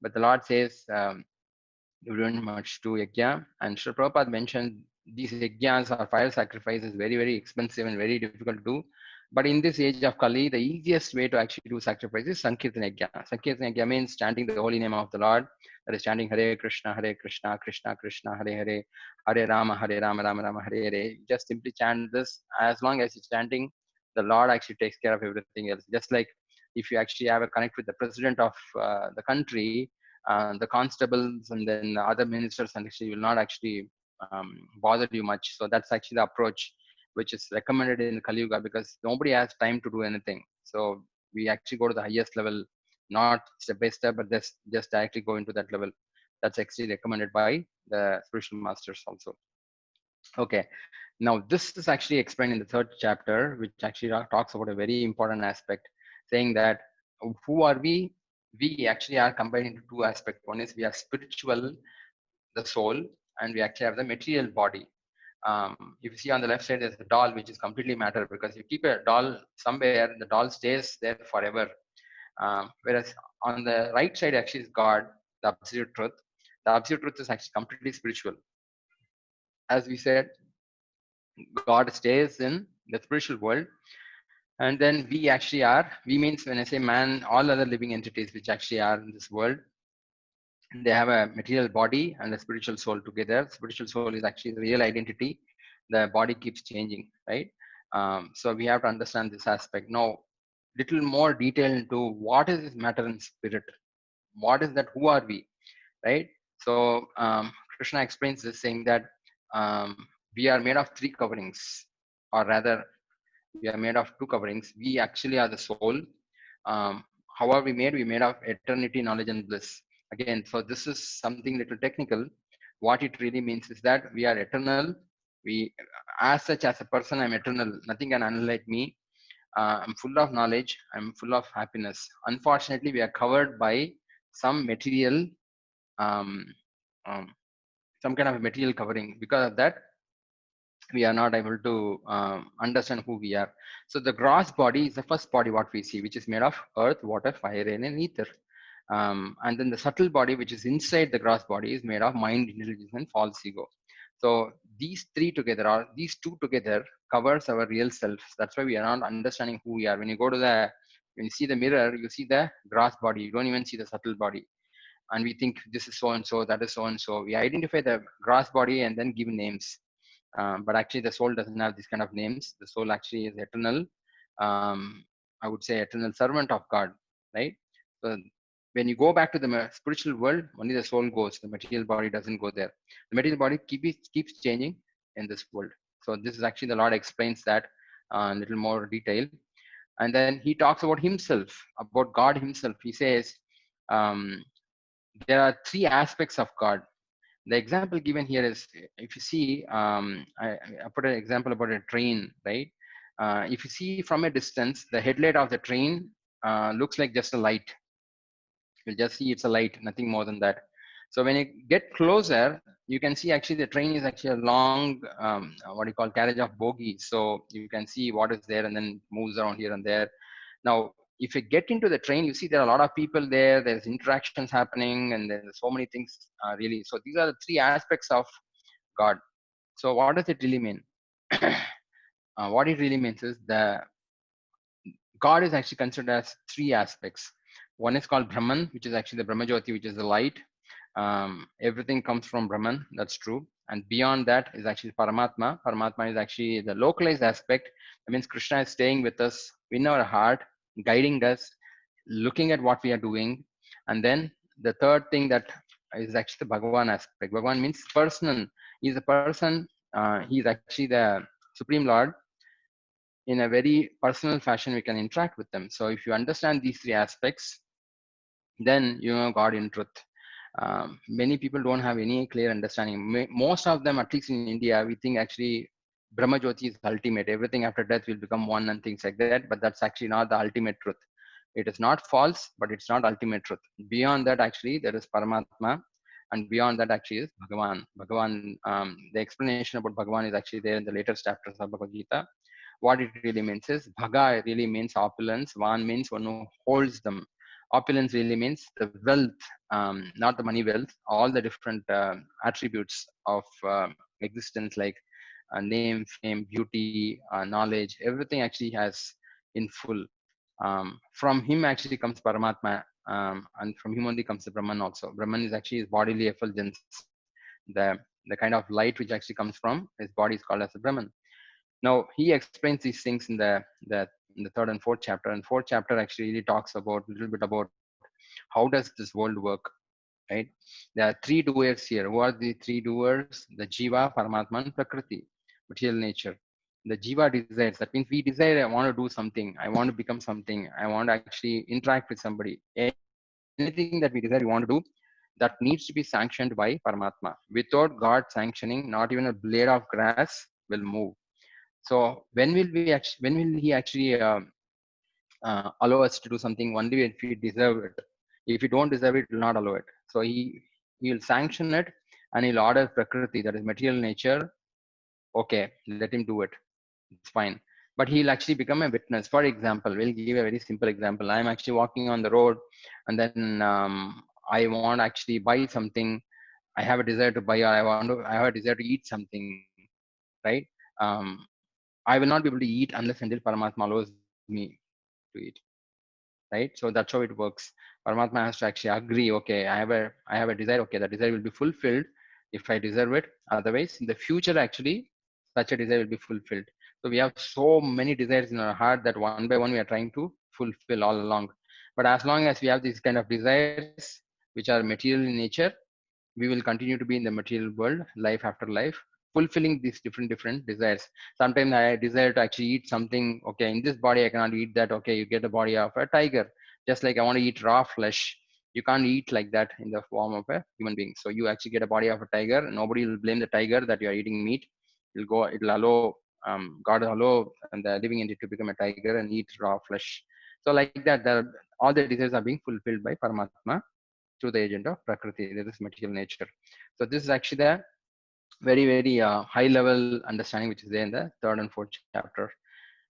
But the Lord says, you don't much do yajna. And Srila Prabhupada mentioned these yajnas or fire sacrifices very, very expensive and very difficult to do. But in this age of Kali, the easiest way to actually do sacrifice is Sankirtan Yajna. Sankirtan Yajna means chanting the holy name of the Lord. That is chanting Hare Krishna, Hare Krishna, Krishna Krishna, Hare Hare, Hare Rama, Hare Rama, Rama Rama, Hare Hare. Just simply chant this. As long as you're chanting, the Lord actually takes care of everything else. Just like if you actually have a connect with the president of the country, the constables and then the other ministers and actually will not actually bother you much. So that's actually the approach which is recommended in Kali Yuga, because nobody has time to do anything. So we actually go to the highest level, not step by step, but just directly go into that level. That's actually recommended by the spiritual masters also. Okay, now this is actually explained in the third chapter, which actually talks about a very important aspect, saying that who are we? We actually are combined into two aspects. One is we are spiritual, the soul, and we actually have the material body. If you see on the left side, there's a doll, which is completely matter, because you keep a doll somewhere, the doll stays there forever. Whereas on the right side actually is God, the absolute truth. The absolute truth is actually completely spiritual. As we said, God stays in the spiritual world, and then we actually are. We means when I say man, all other living entities which actually are in this world, they have a material body and a spiritual soul together. Spiritual soul is actually the real identity. The body keeps changing, right? So we have to understand this aspect. Now, little more detail into what is this matter and spirit. What is that? Who are we, right? So Krishna explains this, saying that um, we are made of three coverings, or rather, we are made of two coverings. We actually are the soul. Um, how are we made? We made of eternity, knowledge, and bliss. Again, so this is something little technical. What it really means is that we are eternal. We, as such, as a person, I'm eternal. Nothing can annihilate me. I'm full of knowledge. I'm full of happiness. Unfortunately, we are covered by some material, um, um, some kind of a material covering. Because of that, we are not able to understand who we are. So the gross body is the first body what we see, which is made of earth, water, fire, air, and ether. And then the subtle body, which is inside the gross body, is made of mind, intelligence, and false ego. So these three together, or these two together, covers our real self. That's why we are not understanding who we are. When you see the mirror, you see the gross body. You don't even see the subtle body, and we think this is so and so, that is so and so. We identify the gross body and then give names, but actually the soul doesn't have this kind of names. The soul actually is eternal. I would say eternal servant of God, right? So when you go back to the spiritual world, only the soul goes. The material body doesn't go there. The material body keeps changing in this world. So this is actually the Lord explains that little more detail. And then he talks about himself, about God himself. He says, um, there are three aspects of God. The example given here is, if you see, I put an example about a train, right? If you see from a distance, the headlight of the train looks like just a light. You'll just see it's a light, nothing more than that. So when you get closer, you can see actually the train is actually a long, what do you call, carriage of bogies. So you can see what is there and then moves around here and there. Now, if you get into the train, you see there are a lot of people there. There's interactions happening, and there's so many things really. So these are the three aspects of God. So what does it really mean? What it really means is the God is actually considered as three aspects. One is called Brahman, which is actually the Brahmajyoti, which is the light. Everything comes from Brahman, that's true. And beyond that is actually Paramatma. Paramatma is actually the localized aspect. That means Krishna is staying with us in our heart, guiding us, looking at what we are doing. And then the third thing that is actually the Bhagavan aspect. Bhagavan means personal. He's a person, he's actually the Supreme Lord. In a very personal fashion, we can interact with them. So if you understand these three aspects, then you know God in truth. Many people don't have any clear understanding. Most of them, at least in India, we think actually Brahma Jyoti is ultimate. Everything after death will become one and things like that. But that's actually not the ultimate truth. It is not false, but it's not ultimate truth. Beyond that, actually, there is Paramatma, and beyond that, actually, is Bhagavan. Bhagavan. The explanation about Bhagavan is actually there in the latest chapters of Bhagavad Gita. What it really means is Bhaga really means opulence. Van means one who holds them. Opulence really means the wealth, not the money wealth, all the different attributes of existence, like name, fame, beauty, knowledge, everything actually has in full. From him actually comes Paramatma, and from him only comes the Brahman also. Brahman is actually his bodily effulgence. The kind of light which actually comes from his body is called as the Brahman. Now he explains these things in the third and fourth chapter. And fourth chapter actually really talks about a little bit about how does this world work, right? There are three doers here. Who are the three doers? The Jiva, Paramatma, and Prakriti, material nature. The Jiva desires. That means we desire, I want to do something. I want to become something. I want to actually interact with somebody. Anything that we desire, we want to do, that needs to be sanctioned by Paramatma. Without God sanctioning, not even a blade of grass will move. So when will he actually allow us to do something? Only if we deserve it. If you don't deserve it, he will not allow it. So he will sanction it, and he'll order Prakriti, that is material nature. Okay, let him do it. It's fine. But he'll actually become a witness. For example, we'll give a very simple example. I'm actually walking on the road, and then I want to actually buy something. I have a desire to buy, or I have a desire to eat something, right? Um, I will not be able to eat unless until Paramatma allows me to eat, right? So that's how it works. Paramatma has to actually agree. Okay, I have a desire. Okay, that desire will be fulfilled if I deserve it. Otherwise, in the future, actually, such a desire will be fulfilled. So we have so many desires in our heart that one by one we are trying to fulfill all along. But as long as we have these kind of desires, which are material in nature, we will continue to be in the material world, life after life, fulfilling these different desires. Sometimes I desire to actually eat something. Okay, in this body I cannot eat that. Okay, you get the body of a tiger. Just like I want to eat raw flesh, you can't eat like that in the form of a human being. So you actually get a body of a tiger. Nobody will blame the tiger that you are eating meat. It'll allow, God will allow and the living entity to become a tiger and eat raw flesh. So like that, all the desires are being fulfilled by Paramatma through the agent of Prakriti. That is material nature. So this is actually the very high level understanding which is there in the third and fourth chapter.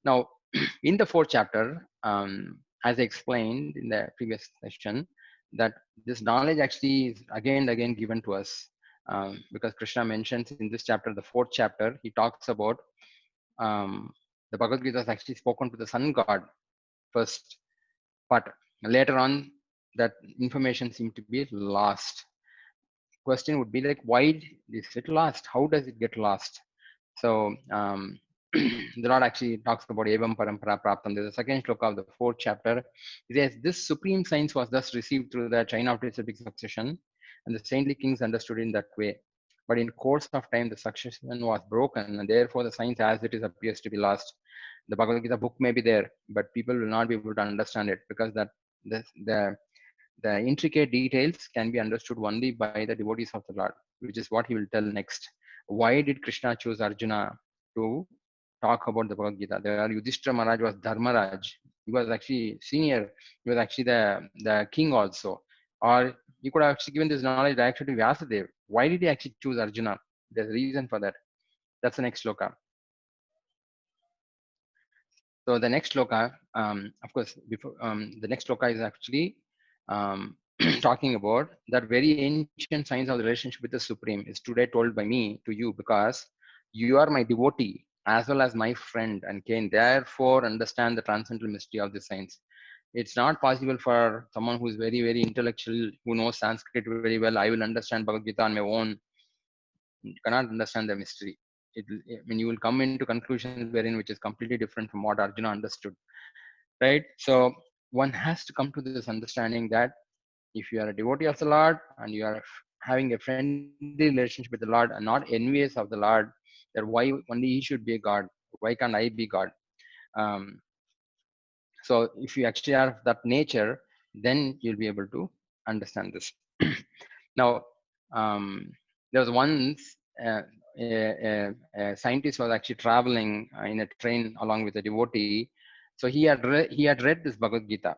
Now, in the fourth chapter, as I explained in the previous session, that this knowledge actually is again and again given to us, because Krishna mentions in this chapter, the fourth chapter, he talks about um, the Bhagavad Gita is actually spoken to the sun god first, but later on that information seemed to be lost. Question would be like, why is it lost? How does it get lost? So the Lord actually talks about Evam Parampara Praptam. There's a second shloka of the fourth chapter. He says, this supreme science was thus received through the chain of disciplic succession, and the saintly kings understood in that way. But in course of time, the succession was broken, and therefore the science as it is appears to be lost. The Bhagavad Gita book may be there, but people will not be able to understand it because the intricate details can be understood only by the devotees of the Lord, which is what he will tell next. Why did Krishna choose Arjuna to talk about the Bhagavad Gita? There, Yudhishthira Maharaj was Dharmaraj. He was actually senior. He was actually the king also. Or he could have actually given this knowledge directly to Vyasadeva. Why did he actually choose Arjuna? There's a reason for that. That's the next sloka. So the next sloka, of course, before the next sloka is actually talking about that very ancient science of the relationship with the Supreme is today told by me to you because you are my devotee as well as my friend and can therefore understand the transcendental mystery of this science. It's not possible for someone who is very, very intellectual, who knows Sanskrit very well. I will understand Bhagavad Gita on my own. You cannot understand the mystery. I mean, you will come into conclusions wherein which is completely different from what Arjuna understood, right? So one has to come to this understanding that if you are a devotee of the Lord and you are having a friendly relationship with the Lord and not envious of the Lord, that why only He should be a God? Why can't I be God? Um, so if you actually are of that nature, then you'll be able to understand this. Now, there was once a scientist was actually traveling in a train along with a devotee. So he had read this Bhagavad Gita.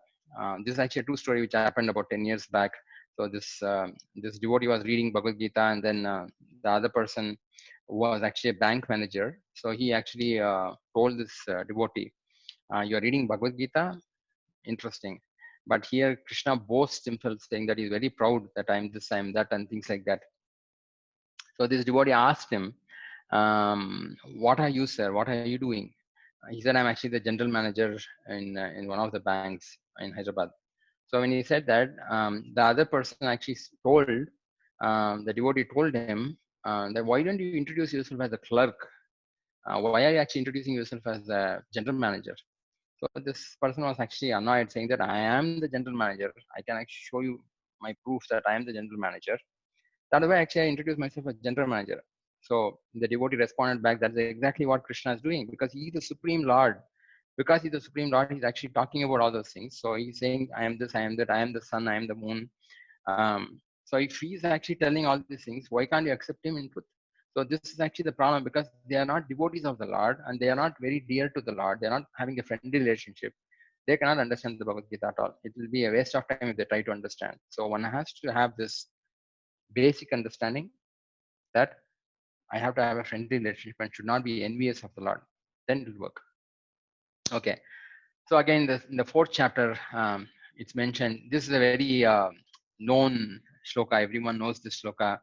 This is actually a true story which happened about 10 years back. So this devotee was reading Bhagavad Gita, and then the other person was actually a bank manager. So he actually told this devotee, "You are reading Bhagavad Gita, interesting." But here Krishna boasts himself, saying that he's very proud that I'm this, I'm that, and things like that. So this devotee asked him, "What are you, sir? What are you doing?" He said, "I'm actually the general manager in one of the banks in Hyderabad." So when he said that, the other person actually told, the devotee told him that, "Why don't you introduce yourself as a clerk? Why are you actually introducing yourself as a general manager?" So this person was actually annoyed, saying that I am the general manager. I can actually show you my proof that I am the general manager. That way, actually, I introduced myself as general manager. So the devotee responded back, that's exactly what Krishna is doing because he's the supreme Lord. Because he's the supreme Lord, he's actually talking about all those things. So he's saying, I am this, I am that, I am the sun, I am the moon. So if he's actually telling all these things, why can't you accept him in truth? So this is actually the problem because they are not devotees of the Lord and they are not very dear to the Lord. They're not having a friendly relationship. They cannot understand the Bhagavad Gita at all. It will be a waste of time if they try to understand. So one has to have this basic understanding that I have to have a friendly relationship and should not be envious of the Lord. Then it will work. Okay. So again, in the fourth chapter, it's mentioned. This is a very known shloka. Everyone knows this shloka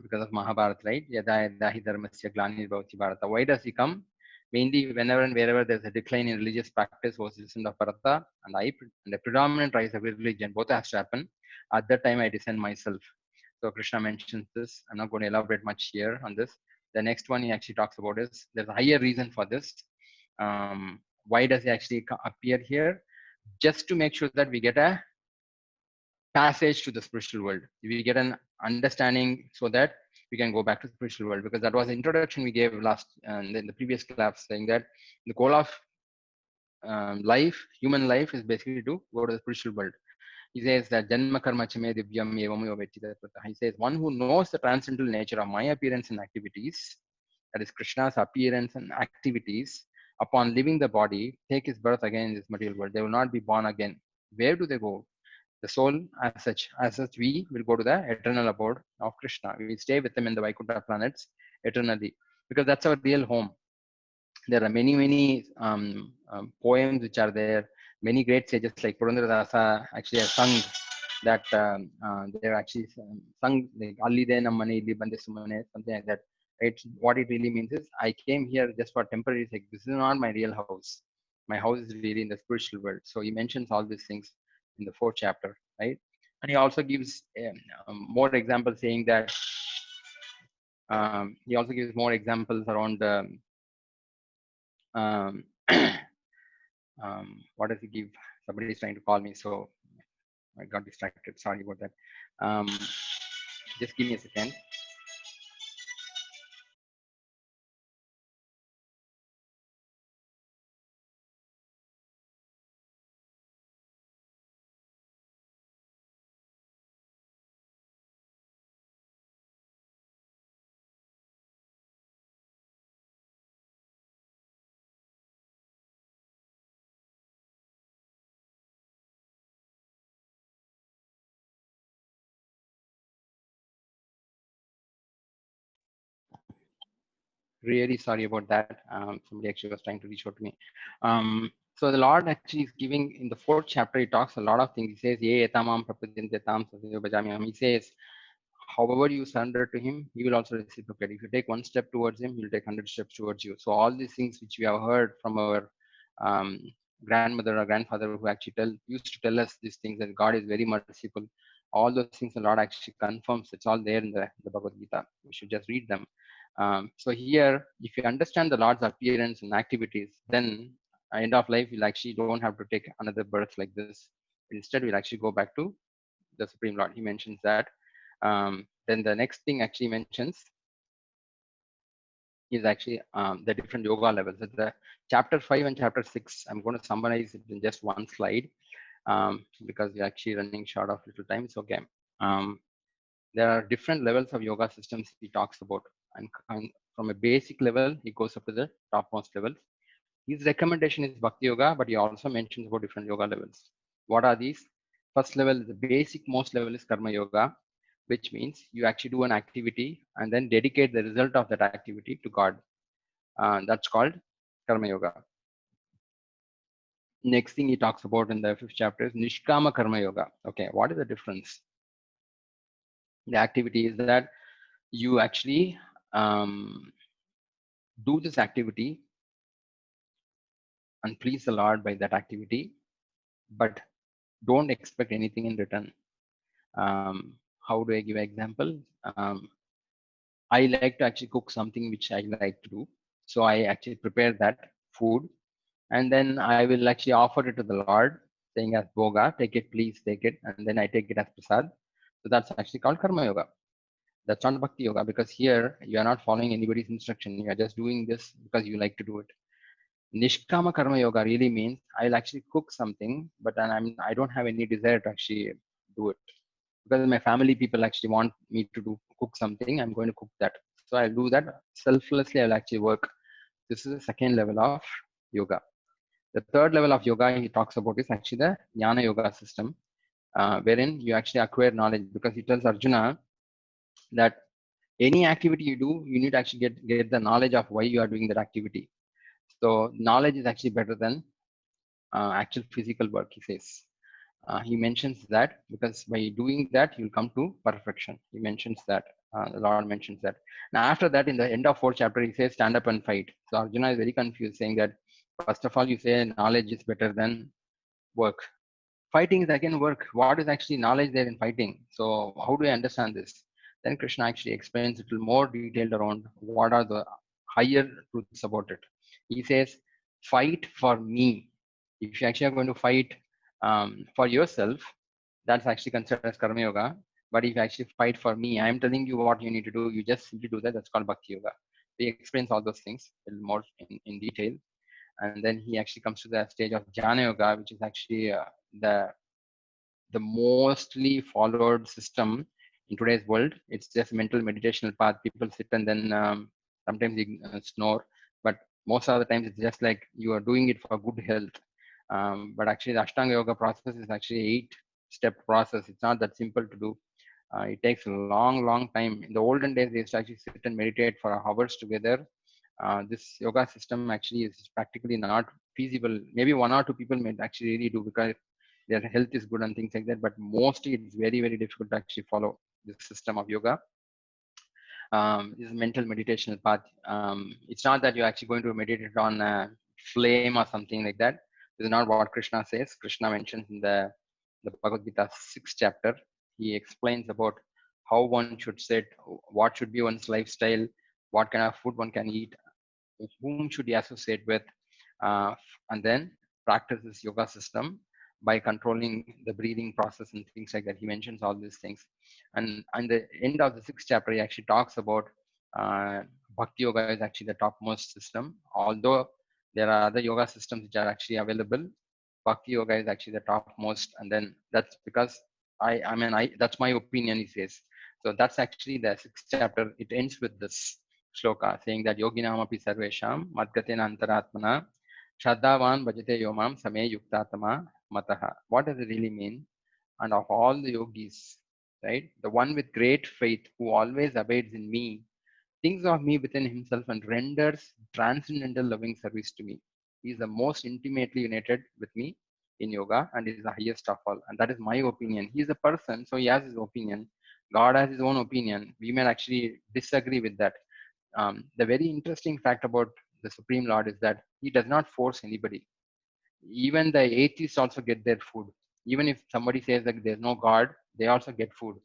because of Mahabharata, right? Yada yada hi dharmasya glanirvavati bharata. Why does he come? Mainly, whenever and wherever there's a decline in religious practice was the descent of Bharata and the predominant rise of religion, both has to happen. At that time, I descend myself. So Krishna mentions this. I'm not going to elaborate much here on this. The next one he actually talks about is there's a higher reason for this. Why does he actually appear here? Just to make sure that we get a passage to the spiritual world. We get an understanding so that we can go back to the spiritual world, because that was the introduction we gave last in the previous class, saying that the goal of life, human life, is basically to go to the spiritual world. He says that Janma Karma Chame Divyam Evam Yovetita. He says, one who knows the transcendental nature of my appearance and activities, that is Krishna's appearance and activities, upon leaving the body, take his birth again in this material world. They will not be born again. Where do they go? The soul, as such, we will go to the eternal abode of Krishna. We will stay with him in the Vaikuntha planets eternally, because that's our real home. There are many poems which are there. Many great sages like Purandaradasa actually have sung that. They've actually sung like "Alli de nammane illi bande sumane," something like that. Right? What it really means is, I came here just for temporary sake. This is not my real house. My house is really in the spiritual world. So he mentions all these things in the fourth chapter, right? And he also gives more examples, saying that he also gives more examples around. Um, what does he give? Somebody is trying to call me, so I got distracted. Sorry about that. Just give me a second. Really sorry about that. Somebody actually was trying to reach out to me. So the Lord actually is giving in the fourth chapter. He talks a lot of things. He says, "Ye etamam prapadinte tam sasayo bhajamyaham." He says, however you surrender to Him, He will also reciprocate. If you take one step towards Him, He will take 100 steps towards you. So all these things which we have heard from our um, grandmother or grandfather who actually used to tell us these things that God is very merciful. All those things the Lord actually confirms. It's all there in the Bhagavad Gita. We should just read them. So here, if you understand the Lord's appearance and activities, then at end of life, you'll actually don't have to take another birth like this. Instead, we'll actually go back to the Supreme Lord. He mentions that. Then the next thing actually mentions is actually the different yoga levels. At the chapter 5 and chapter 6, I'm going to summarize it in just one slide because we're actually running short of little time. It's okay. Um, there are different levels of yoga systems he talks about. And from a basic level, he goes up to the topmost level. His recommendation is Bhakti Yoga, but he also mentions about different yoga levels. What are these? First level, the basic most level is Karma Yoga, which means you actually do an activity and then dedicate the result of that activity to God. That's called Karma Yoga. Next thing he talks about in the fifth chapter is Nishkama Karma Yoga. Okay, what is the difference? The activity is that you actually do this activity and please the Lord by that activity, but don't expect anything in return. How do I give an example? I like to actually cook something which I like to do. So I actually prepare that food and then I will actually offer it to the Lord, saying as Boga, take it, please take it, and then I take it as Prasad. So that's actually called Karma Yoga. That's not Bhakti Yoga because here you are not following anybody's instruction. You are just doing this because you like to do it. Nishkama Karma Yoga really means I'll actually cook something, but then I don't have any desire to actually do it because my family people actually want me to do cook something. I'm going to cook that, so I'll do that selflessly. I'll actually work. This is the second level of yoga. The third level of yoga he talks about is actually the Jnana Yoga system, wherein you actually acquire knowledge because he tells Arjuna that any activity you do, you need to actually get the knowledge of why you are doing that activity. So knowledge is actually better than actual physical work, he says. He mentions that because by doing that, you'll come to perfection. He mentions that. The Lord mentions that. Now, after that, in the end of fourth chapter, he says, stand up and fight. So Arjuna is very confused, saying that, first of all, you say knowledge is better than work. Fighting is again work. What is actually knowledge there in fighting? So how do I understand this? Then Krishna actually explains it a little more detailed around what are the higher truths about it. He says, fight for me. If you actually are going to fight for yourself, that's actually considered as karma yoga. But if you actually fight for me, I'm telling you what you need to do. You just simply do that. That's called bhakti yoga. He explains all those things a little more in detail. And then he actually comes to the stage of jnana yoga, which is actually the the mostly followed system in today's world. It's just mental meditational path. People sit and then sometimes they snore, but most of the times it's just like you are doing it for good health. But actually, the Ashtanga Yoga process is actually 8-step process. It's not that simple to do. It takes a long, long time. In the olden days, they used to actually sit and meditate for hours together. This yoga system actually is practically not feasible. Maybe one or two people may actually really do because their health is good and things like that. But mostly, it's very, very difficult to actually follow this system of yoga. This is mental meditational path. It's not that you're actually going to meditate on a flame or something like that. This is not what Krishna says. Krishna mentions in the Bhagavad Gita 6th chapter. He explains about how one should sit, what should be one's lifestyle, what kind of food one can eat, whom should he associate with, and then practice this yoga system by controlling the breathing process and things like that. He mentions all these things. And the end of the 6th chapter, he actually talks about uh, Bhakti Yoga is actually the topmost system. Although there are other yoga systems which are actually available, Bhakti Yoga is actually the topmost. And then that's because that's my opinion, he says. So that's actually the 6th chapter. It ends with this shloka saying that yoginam api sarvesham madgatena antaratmana shraddhavan bhajate yomam same yuktatama mataha. What does it really mean? And of all the yogis, right, the one with great faith who always abides in me, thinks of me within himself and renders transcendental loving service to me. He is the most intimately united with me in yoga and is the highest of all. And that is my opinion. He is a person, so he has his opinion. God has his own opinion. We may actually disagree with that. The very interesting fact about the Supreme Lord is that he does not force anybody. Even the atheists also get their food. Even if somebody says that there's no God, they also get food.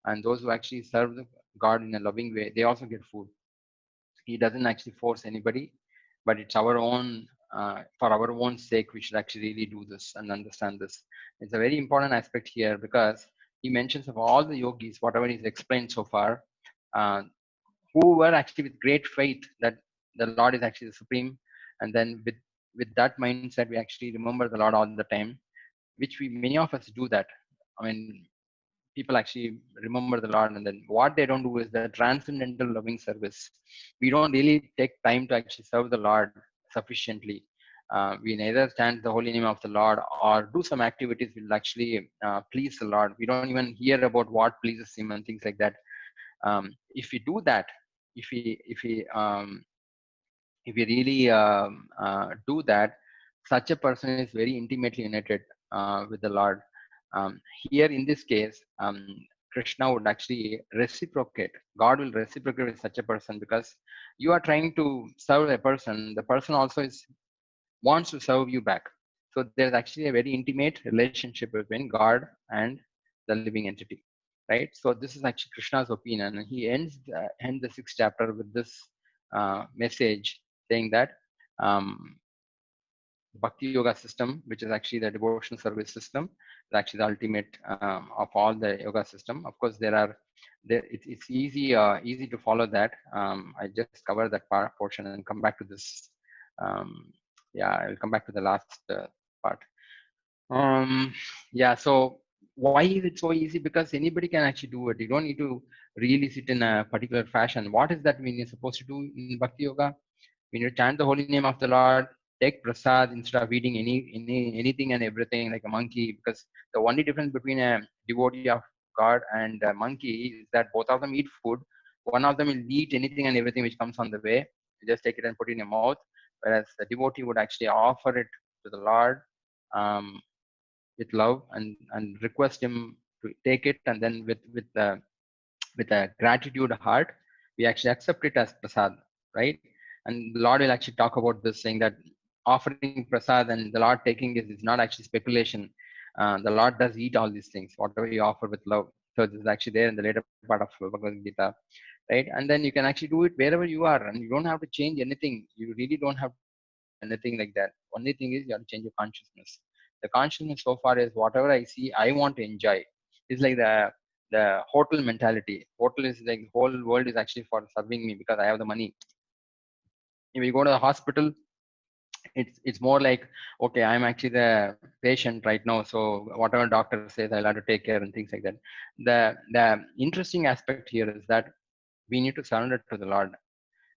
And those who actually serve the God in a loving way, they also get food. He doesn't actually force anybody, but it's our own, for our own sake, we should actually really do this and understand this. It's a very important aspect here because he mentions of all the yogis, whatever he's explained so far, uh, who were actually with great faith that the Lord is actually the supreme, and then with that mindset, we actually remember the Lord all the time, which we many of us do that. I mean, people actually remember the Lord, and then what they don't do is the transcendental loving service. We don't really take time to actually serve the Lord sufficiently. We neither chant the holy name of the Lord or do some activities will actually please the Lord. We don't even hear about what pleases Him and things like that. If we do that, if we really do that, such a person is very intimately united with the Lord. Here in this case, Krishna would actually reciprocate. God will reciprocate with such a person because you are trying to serve a person. The person also is wants to serve you back. So there's actually a very intimate relationship between God and the living entity, right? So this is actually Krishna's opinion, and he ends the sixth chapter with this message saying that um, Bhakti Yoga system, which is actually the devotional service system, is actually the ultimate of all the yoga system. Of course, it's easy to follow that. I just cover that portion and come back to this. Um, yeah, I'll come back to the last part. Um, yeah, so why is it so easy? Because anybody can actually do it. You don't need to really sit in a particular fashion. What is that mean you're supposed to do in Bhakti Yoga? When you chant the holy name of the Lord, take prasad instead of eating anything and everything like a monkey. Because the only difference between a devotee of God and a monkey is that both of them eat food. One of them will eat anything and everything which comes on the way. You just take it and put it in your mouth. Whereas the devotee would actually offer it to the Lord um, with love and request him to take it, and then with a gratitude heart, we actually accept it as prasad, right? And the Lord will actually talk about this, saying that offering prasad and the Lord taking is not actually speculation. The Lord does eat all these things, whatever you offer with love. So this is actually there in the later part of Bhagavad Gita, right? And then you can actually do it wherever you are, and you don't have to change anything. You really don't have to change anything like that. Only thing is you have to change your consciousness. The consciousness so far is whatever I see, I want to enjoy. It's like the hotel mentality. Hotel is like the whole world is actually for serving me because I have the money. If you go to the hospital, it's more like, okay, I'm actually the patient right now, so whatever doctor says, I'll have to take care and things like that. The interesting aspect here is that we need to surrender to the Lord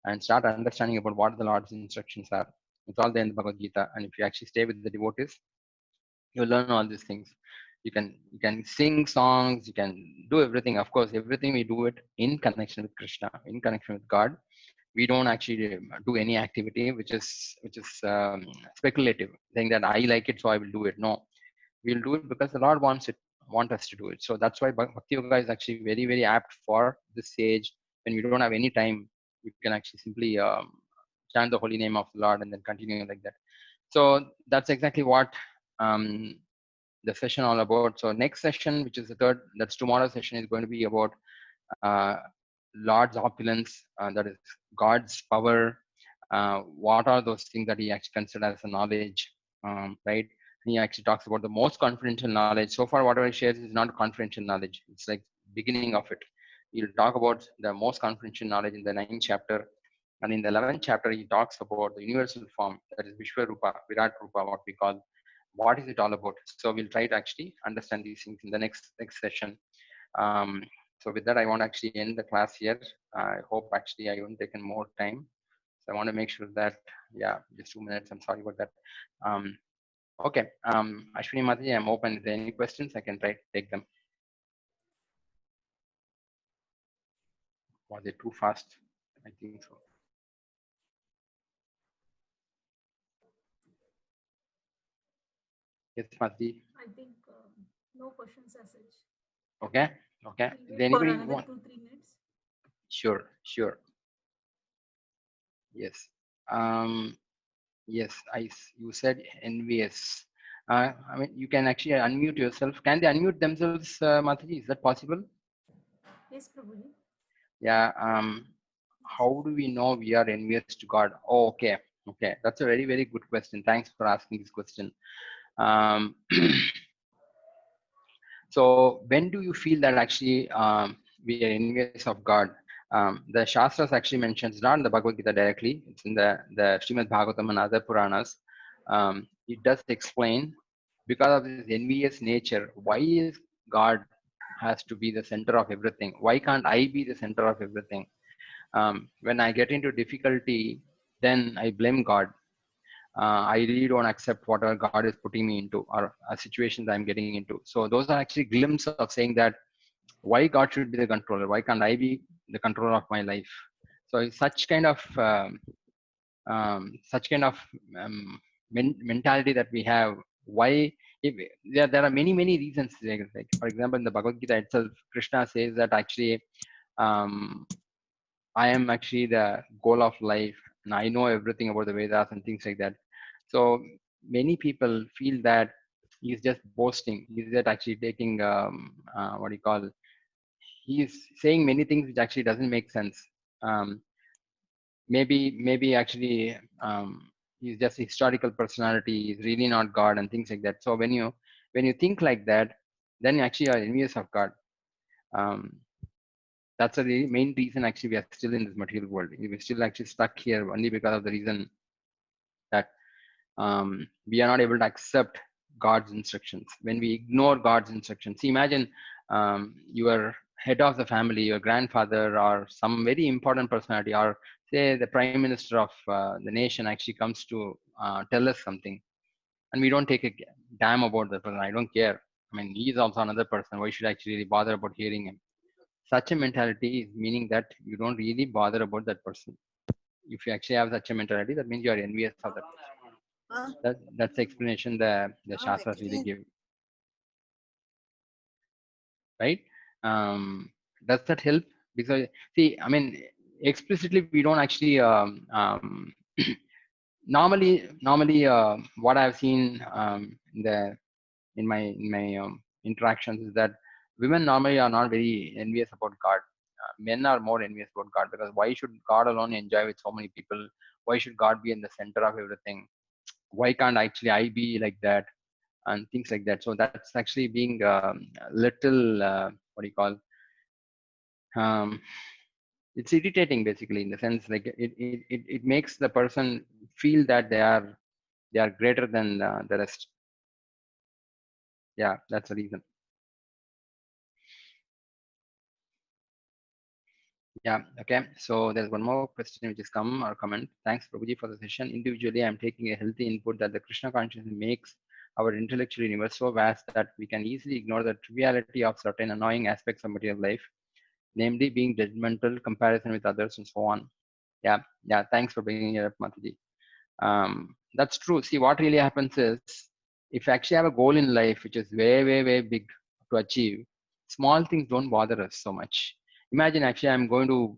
and start understanding about what the Lord's instructions are. It's all there in the Bhagavad Gita, and if you actually stay with the devotees, you learn all these things. You can sing songs, you can do everything. Of course, everything we do it in connection with Krishna, in connection with God. We don't actually do any activity which is speculative, saying that I like it so I will do it. No, we'll do it because the Lord want us to do it. So that's why Bhakti Yoga is actually very very apt for this age. When we don't have any time, we can actually simply chant the holy name of the Lord and then continue like that. So that's exactly what um, the session all about. So next session, which is the third, that's tomorrow's session, is going to be about uh, Lord's opulence, that is God's power. What are those things that he actually considered as a knowledge, right? He actually talks about the most confidential knowledge. So far, whatever he shares is not confidential knowledge. It's like beginning of it. He'll talk about the most confidential knowledge in the ninth chapter. And in the 11th chapter, he talks about the universal form, that is Vishwarupa, Virat Rupa, what we call. What is it all about? So we'll try to actually understand these things in the next session. Um, so with that, I want to actually end the class here. I hope actually I haven't taken more time. So I want to make sure that, yeah, just 2 minutes. I'm sorry about that. Um, okay. Ashwini Mataji, I'm open. If there are any questions, I can try to take them. Was it too fast? I think so. Yes, Mati. I think no questions as such. Okay. Okay. We'll Did wait for anybody another want? 2-3 minutes. Sure. Sure. Yes. Um. Yes. You said envious. I mean, you can actually unmute yourself. Can they unmute themselves, Mataji? Is that possible? Yes, Prabhuji. Yeah. How do we know we are envious to God? Oh, okay. Okay. That's a very, very good question. Thanks for asking this question. Um, so when do you feel that actually we are envious of God? The Shastras actually mentions, not in the Bhagavad Gita directly, it's in the Srimad Bhagavatam and other Puranas. It does explain, because of this envious nature, why is God has to be the center of everything? Why can't I be the center of everything? When I get into difficulty, then I blame God. I really don't accept whatever God is putting me into, or a situation that I'm getting into. So those are actually glimpses of saying that why God should be the controller? Why can't I be the controller of my life? So it's such kind of mentality that we have. Why? If, there are many reasons. Like for example, in the Bhagavad Gita itself, Krishna says that actually um, I am actually the goal of life, and I know everything about the Vedas and things like that. So many people feel that he's just boasting. He's just actually taking what do you call? He's saying many things which actually doesn't make sense. Um, maybe actually he's just a historical personality. He's really not God and things like that. So when you think like that, then you actually are envious of God. Um, that's the main reason actually we are still in this material world. We're still actually stuck here only because of the reason that we are not able to accept God's instructions. When we ignore God's instructions, see, imagine your head of the family, your grandfather, or some very important personality, or say the prime minister of the nation actually comes to tell us something, and we don't take a damn about the person. I don't care. I mean, he is also another person. Why should I actually bother about hearing him? Such a mentality is meaning that you don't really bother about that person. If you actually have such a mentality, that means you are envious of that person. That's the explanation the Shastras really give, right? Um, does that help? Because see, I mean, explicitly we don't actually normally what I've seen in my interactions is that women normally are not very envious about God. Men are more envious about God, because why should God alone enjoy with so many people? Why should God be in the center of everything? Why can't actually I be like that? And things like that. So that's actually being a little what do you call? Um, it's irritating basically, in the sense like it makes the person feel that they are greater than the rest. Yeah, that's the reason. Yeah. Okay. So there's one more question which is come or comment. Thanks, Prabhuji, for the session. Individually, I'm taking a healthy input that the Krishna consciousness makes our intellectual universe so vast that we can easily ignore the triviality of certain annoying aspects of material life, namely being judgmental, comparison with others, and so on. Yeah. Yeah. Thanks for bringing it up, Mataji. That's true. See, what really happens is, if you actually have a goal in life which is way big to achieve, small things don't bother us so much. Imagine actually I'm going to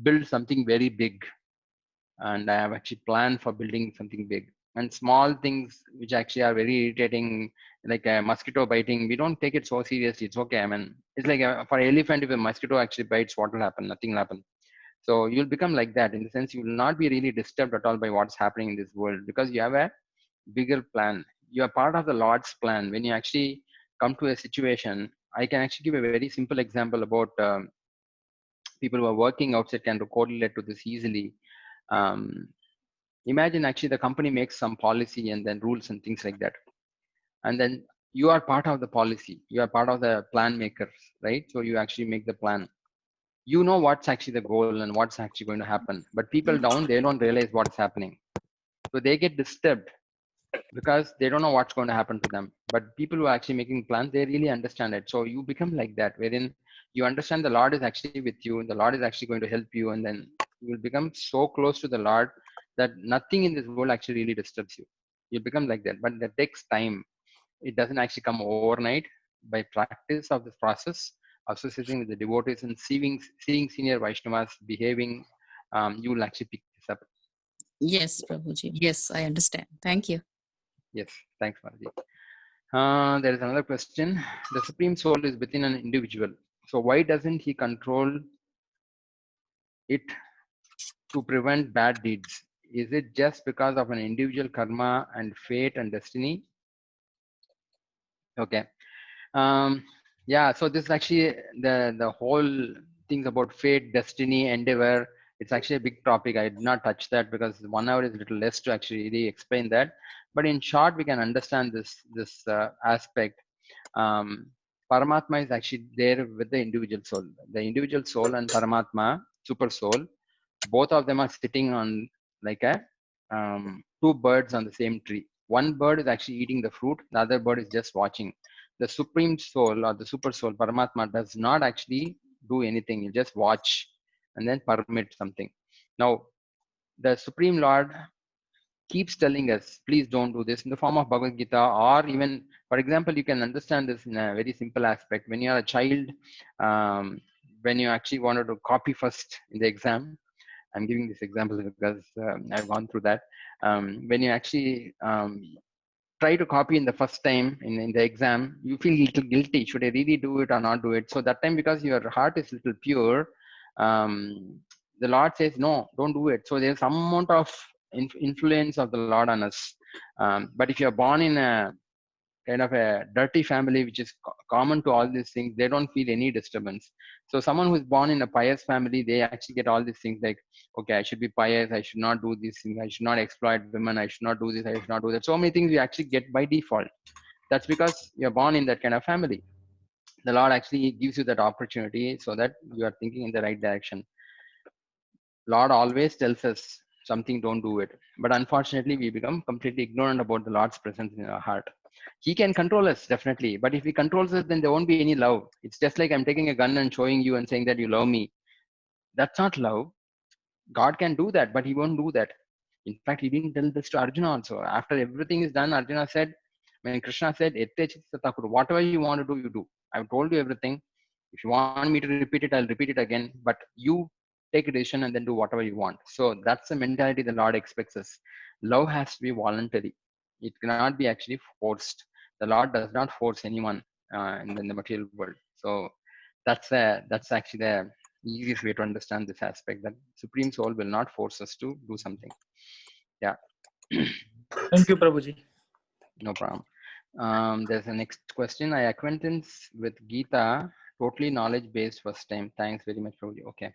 build something very big, and I have actually planned for building something big. And small things which actually are very irritating, like a mosquito biting, we don't take it so seriously. It's okay. I mean, it's like for elephant, if a mosquito actually bites, what will happen? Nothing will happen. So you'll become like that, in the sense you will not be really disturbed at all by what's happening in this world, because you have a bigger plan. You are part of the Lord's plan. When you actually come to a situation, I can actually give a very simple example about people who are working outside can correlate to this easily. Um, Imagine actually the company makes some policy and then rules and things like that, and then you are part of the policy. You are part of the plan makers, right? So you actually make the plan. You know what's actually the goal and what's actually going to happen, but people down, they don't realize what's happening, so they get disturbed because they don't know what's going to happen to them. But people who are actually making plans, they really understand it. So you become like that, wherein you understand the Lord is actually with you, the Lord is actually going to help you, and then you will become so close to the Lord that nothing in this world actually really disturbs you. You become like that, but that takes time. It doesn't actually come overnight. By practice of this process, associating with the devotees and seeing senior Vaishnavas behaving, you will actually pick this up. Yes, Prabhuji. Yes, I understand. Thank you. Yes, thanks, Maraji. There is another question. The Supreme Soul is within an individual. So why doesn't he control it to prevent bad deeds? Is it just because of an individual karma and fate and destiny? Okay. Um, yeah, so this is actually the whole things about fate, destiny, endeavor. It's actually a big topic. I did not touch that because 1 hour is a little less to actually really explain that. But in short, we can understand this aspect. um, Paramatma is actually there with the individual soul. The individual soul and Paramatma, super soul, both of them are sitting on like a two birds on the same tree. One bird is actually eating the fruit, the other bird is just watching. The supreme soul or the super soul, Paramatma, does not actually do anything. You just watch and then permit something. Now, the Supreme Lord keeps telling us, please don't do this in the form of Bhagavad Gita, or even, for example, you can understand this in a very simple aspect. When you are a child, when you actually wanted to copy first in the exam, I'm giving this example because I've gone through that. When you actually try to copy in the first time in the exam, you feel a little guilty. Should I really do it or not do it? So that time, because your heart is little pure, the Lord says, no, don't do it. So there's some amount of influence of the Lord on us. But if you're born in a kind of a dirty family, which is common to all these things, they don't feel any disturbance. So someone who's born in a pious family, they actually get all these things like, okay, I should be pious, I should not do these things, I should not exploit women, I should not do this, I should not do that. So many things you actually get by default. That's because you're born in that kind of family. The Lord actually gives you that opportunity so that you are thinking in the right direction. Lord always tells us something, don't do it. But unfortunately, we become completely ignorant about the Lord's presence in our heart. He can control us, definitely. But if he controls us, then there won't be any love. It's just like I'm taking a gun and showing you and saying that you love me. That's not love. God can do that, but he won't do that. In fact, he didn't tell this to Arjuna also. After everything is done, Arjuna said, when Krishna said, whatever you want to do, you do. I've told you everything. If you want me to repeat it, I'll repeat it again. But you take a decision and then do whatever you want. So that's the mentality the Lord expects us. Love has to be voluntary. It cannot be actually forced. The Lord does not force anyone in the material world. So that's actually the easiest way to understand this aspect, that Supreme Soul will not force us to do something. Yeah. Thank you, Prabhuji. No problem. There's a next question. I acquaintance with Gita, totally knowledge based first time. Thanks very much, Prabhuji. Okay.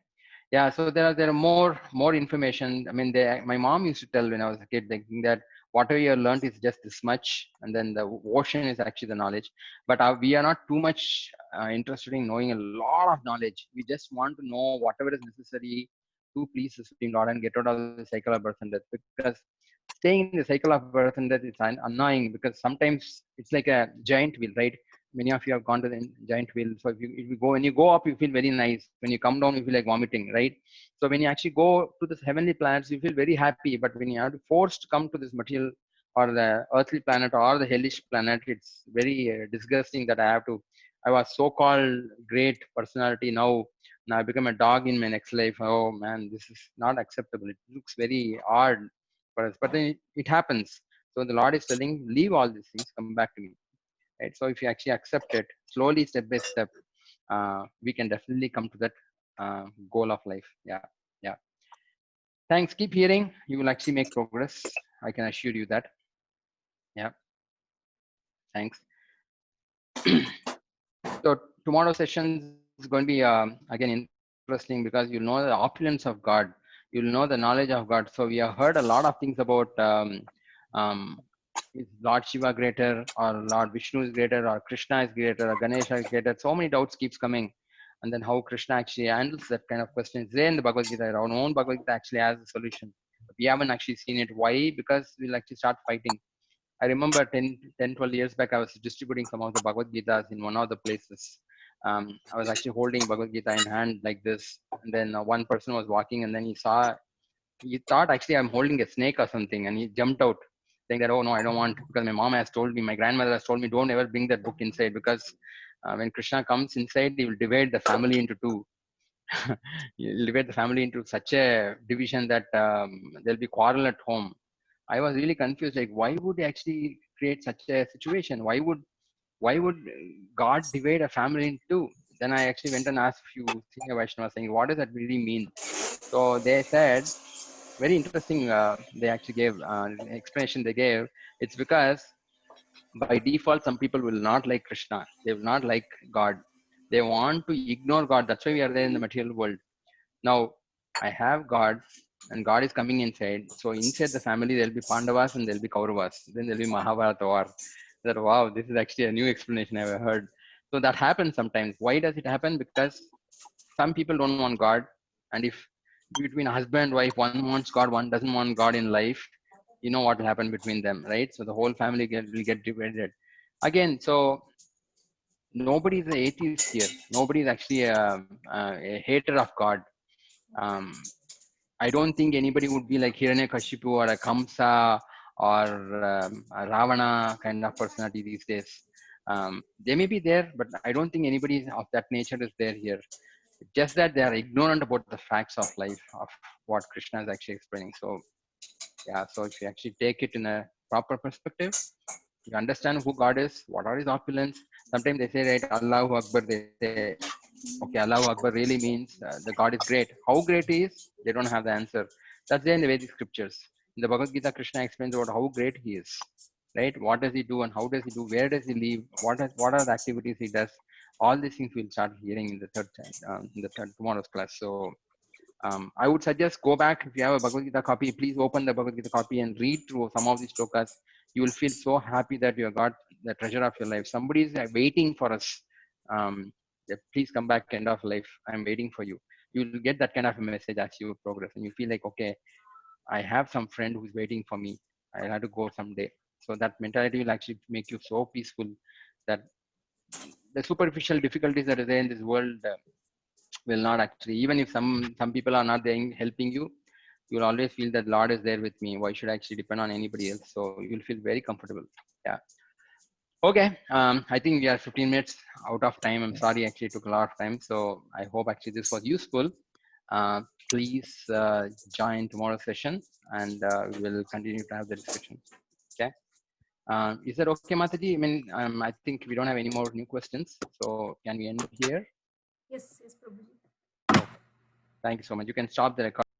Yeah, so there are more information. I mean, my mom used to tell when I was a kid, thinking that whatever you learned is just this much, and then the ocean is actually the knowledge. But we are not too much interested in knowing a lot of knowledge. We just want to know whatever is necessary to please the Supreme Lord and get out of the cycle of birth and death. Because staying in the cycle of birth and death is annoying, because sometimes it's like a giant wheel, right? Many of you have gone to the giant wheel. So if you go, when you go up, you feel very nice. When you come down, you feel like vomiting, right? So when you actually go to this heavenly planets, you feel very happy. But when you are forced to come to this material or the earthly planet or the hellish planet, it's very disgusting that I have to. I was so-called great personality. Now I become a dog in my next life. Oh man, this is not acceptable. It looks very odd for us, but then it happens. So the Lord is telling, leave all these things, come back to me. Right? So if you actually accept it slowly, step by step, we can definitely come to that goal of life. Yeah. Yeah. Thanks. Keep hearing. You will actually make progress. I can assure you that. Yeah. Thanks. So tomorrow's session is going to be again interesting, because you'll know the opulence of God. You'll know the knowledge of God. So we have heard a lot of things about um, is Lord Shiva greater, or Lord Vishnu is greater, or Krishna is greater, or Ganesha is greater. So many doubts keeps coming. And then how Krishna actually handles that kind of questions. There in the Bhagavad Gita, our own Bhagavad Gita actually has a solution. But we haven't actually seen it. Why? Because we'll actually start fighting. I remember 10, 12 years back, I was distributing some of the Bhagavad Gitas in one of the places. I was actually holding Bhagavad Gita in hand like this, and then one person was walking, and then he thought actually I'm holding a snake or something, and he jumped out, saying that, oh no, I don't want, because my mom has told me, my grandmother has told me, don't ever bring that book inside, because when Krishna comes inside, he will divide the family into two. He'll divide the family into such a division that there'll be quarrel at home. I was really confused, like why would he actually create such a situation? Why would God divide a family into two? Then I actually went and asked a few senior Vaishnavas saying, what does that really mean? So they said, very interesting, they actually gave explanation they gave. It's because by default, some people will not like Krishna. They will not like God. They want to ignore God. That's why we are there in the material world. Now, I have God, and God is coming inside. So inside the family, there'll be Pandavas and there'll be Kauravas. Then there'll be Mahabharata war. That, wow, this is actually a new explanation I've ever heard. So that happens sometimes. Why does it happen? Because some people don't want God, and if between husband and wife, one wants God, one doesn't want God in life, you know what will happen between them, right? So the whole family will get divided again. So nobody is an atheist here. Nobody is actually a hater of God. um, I don't think anybody would be like Hiranyakashipu or a Kamsa or a Ravana kind of personality these days. They may be there, but I don't think anybody of that nature is there here. Just that they are ignorant about the facts of life, of what Krishna is actually explaining. So yeah, so if you actually take it in a proper perspective, you understand who God is, what are his opulence. Sometimes they say, right, Allahu Akbar, they say, okay, Allahu Akbar really means the God is great. How great he is, they don't have the answer. That's there in the Vedic scriptures. In the Bhagavad Gita, Krishna explains about how great he is, right? What does he do and how does he do? Where does he live? What are the activities he does? All these things we'll start hearing in the third tomorrow's class. So I would suggest go back. If you have a Bhagavad Gita copy, please open the Bhagavad Gita copy and read through some of these shlokas. You will feel so happy that you have got the treasure of your life. Somebody is waiting for us. Please come back, end of life. I'm waiting for you. You will get that kind of a message as you progress, and you feel like, okay, I have some friend who's waiting for me. I'll have to go someday. So that mentality will actually make you so peaceful that the superficial difficulties that are there in this world will not actually, even if some people are not there helping you, you'll always feel that Lord is there with me. Why should I actually depend on anybody else? So you'll feel very comfortable. Yeah. Okay. I think we are 15 minutes out of time. I'm sorry, actually it took a lot of time. So I hope actually this was useful. Please join tomorrow's session, and we will continue to have the discussion. Okay. Is that okay, Mataji? I mean, I think we don't have any more new questions. So can we end here? Yes, yes, Prabhuji. Thank you so much. You can stop the record.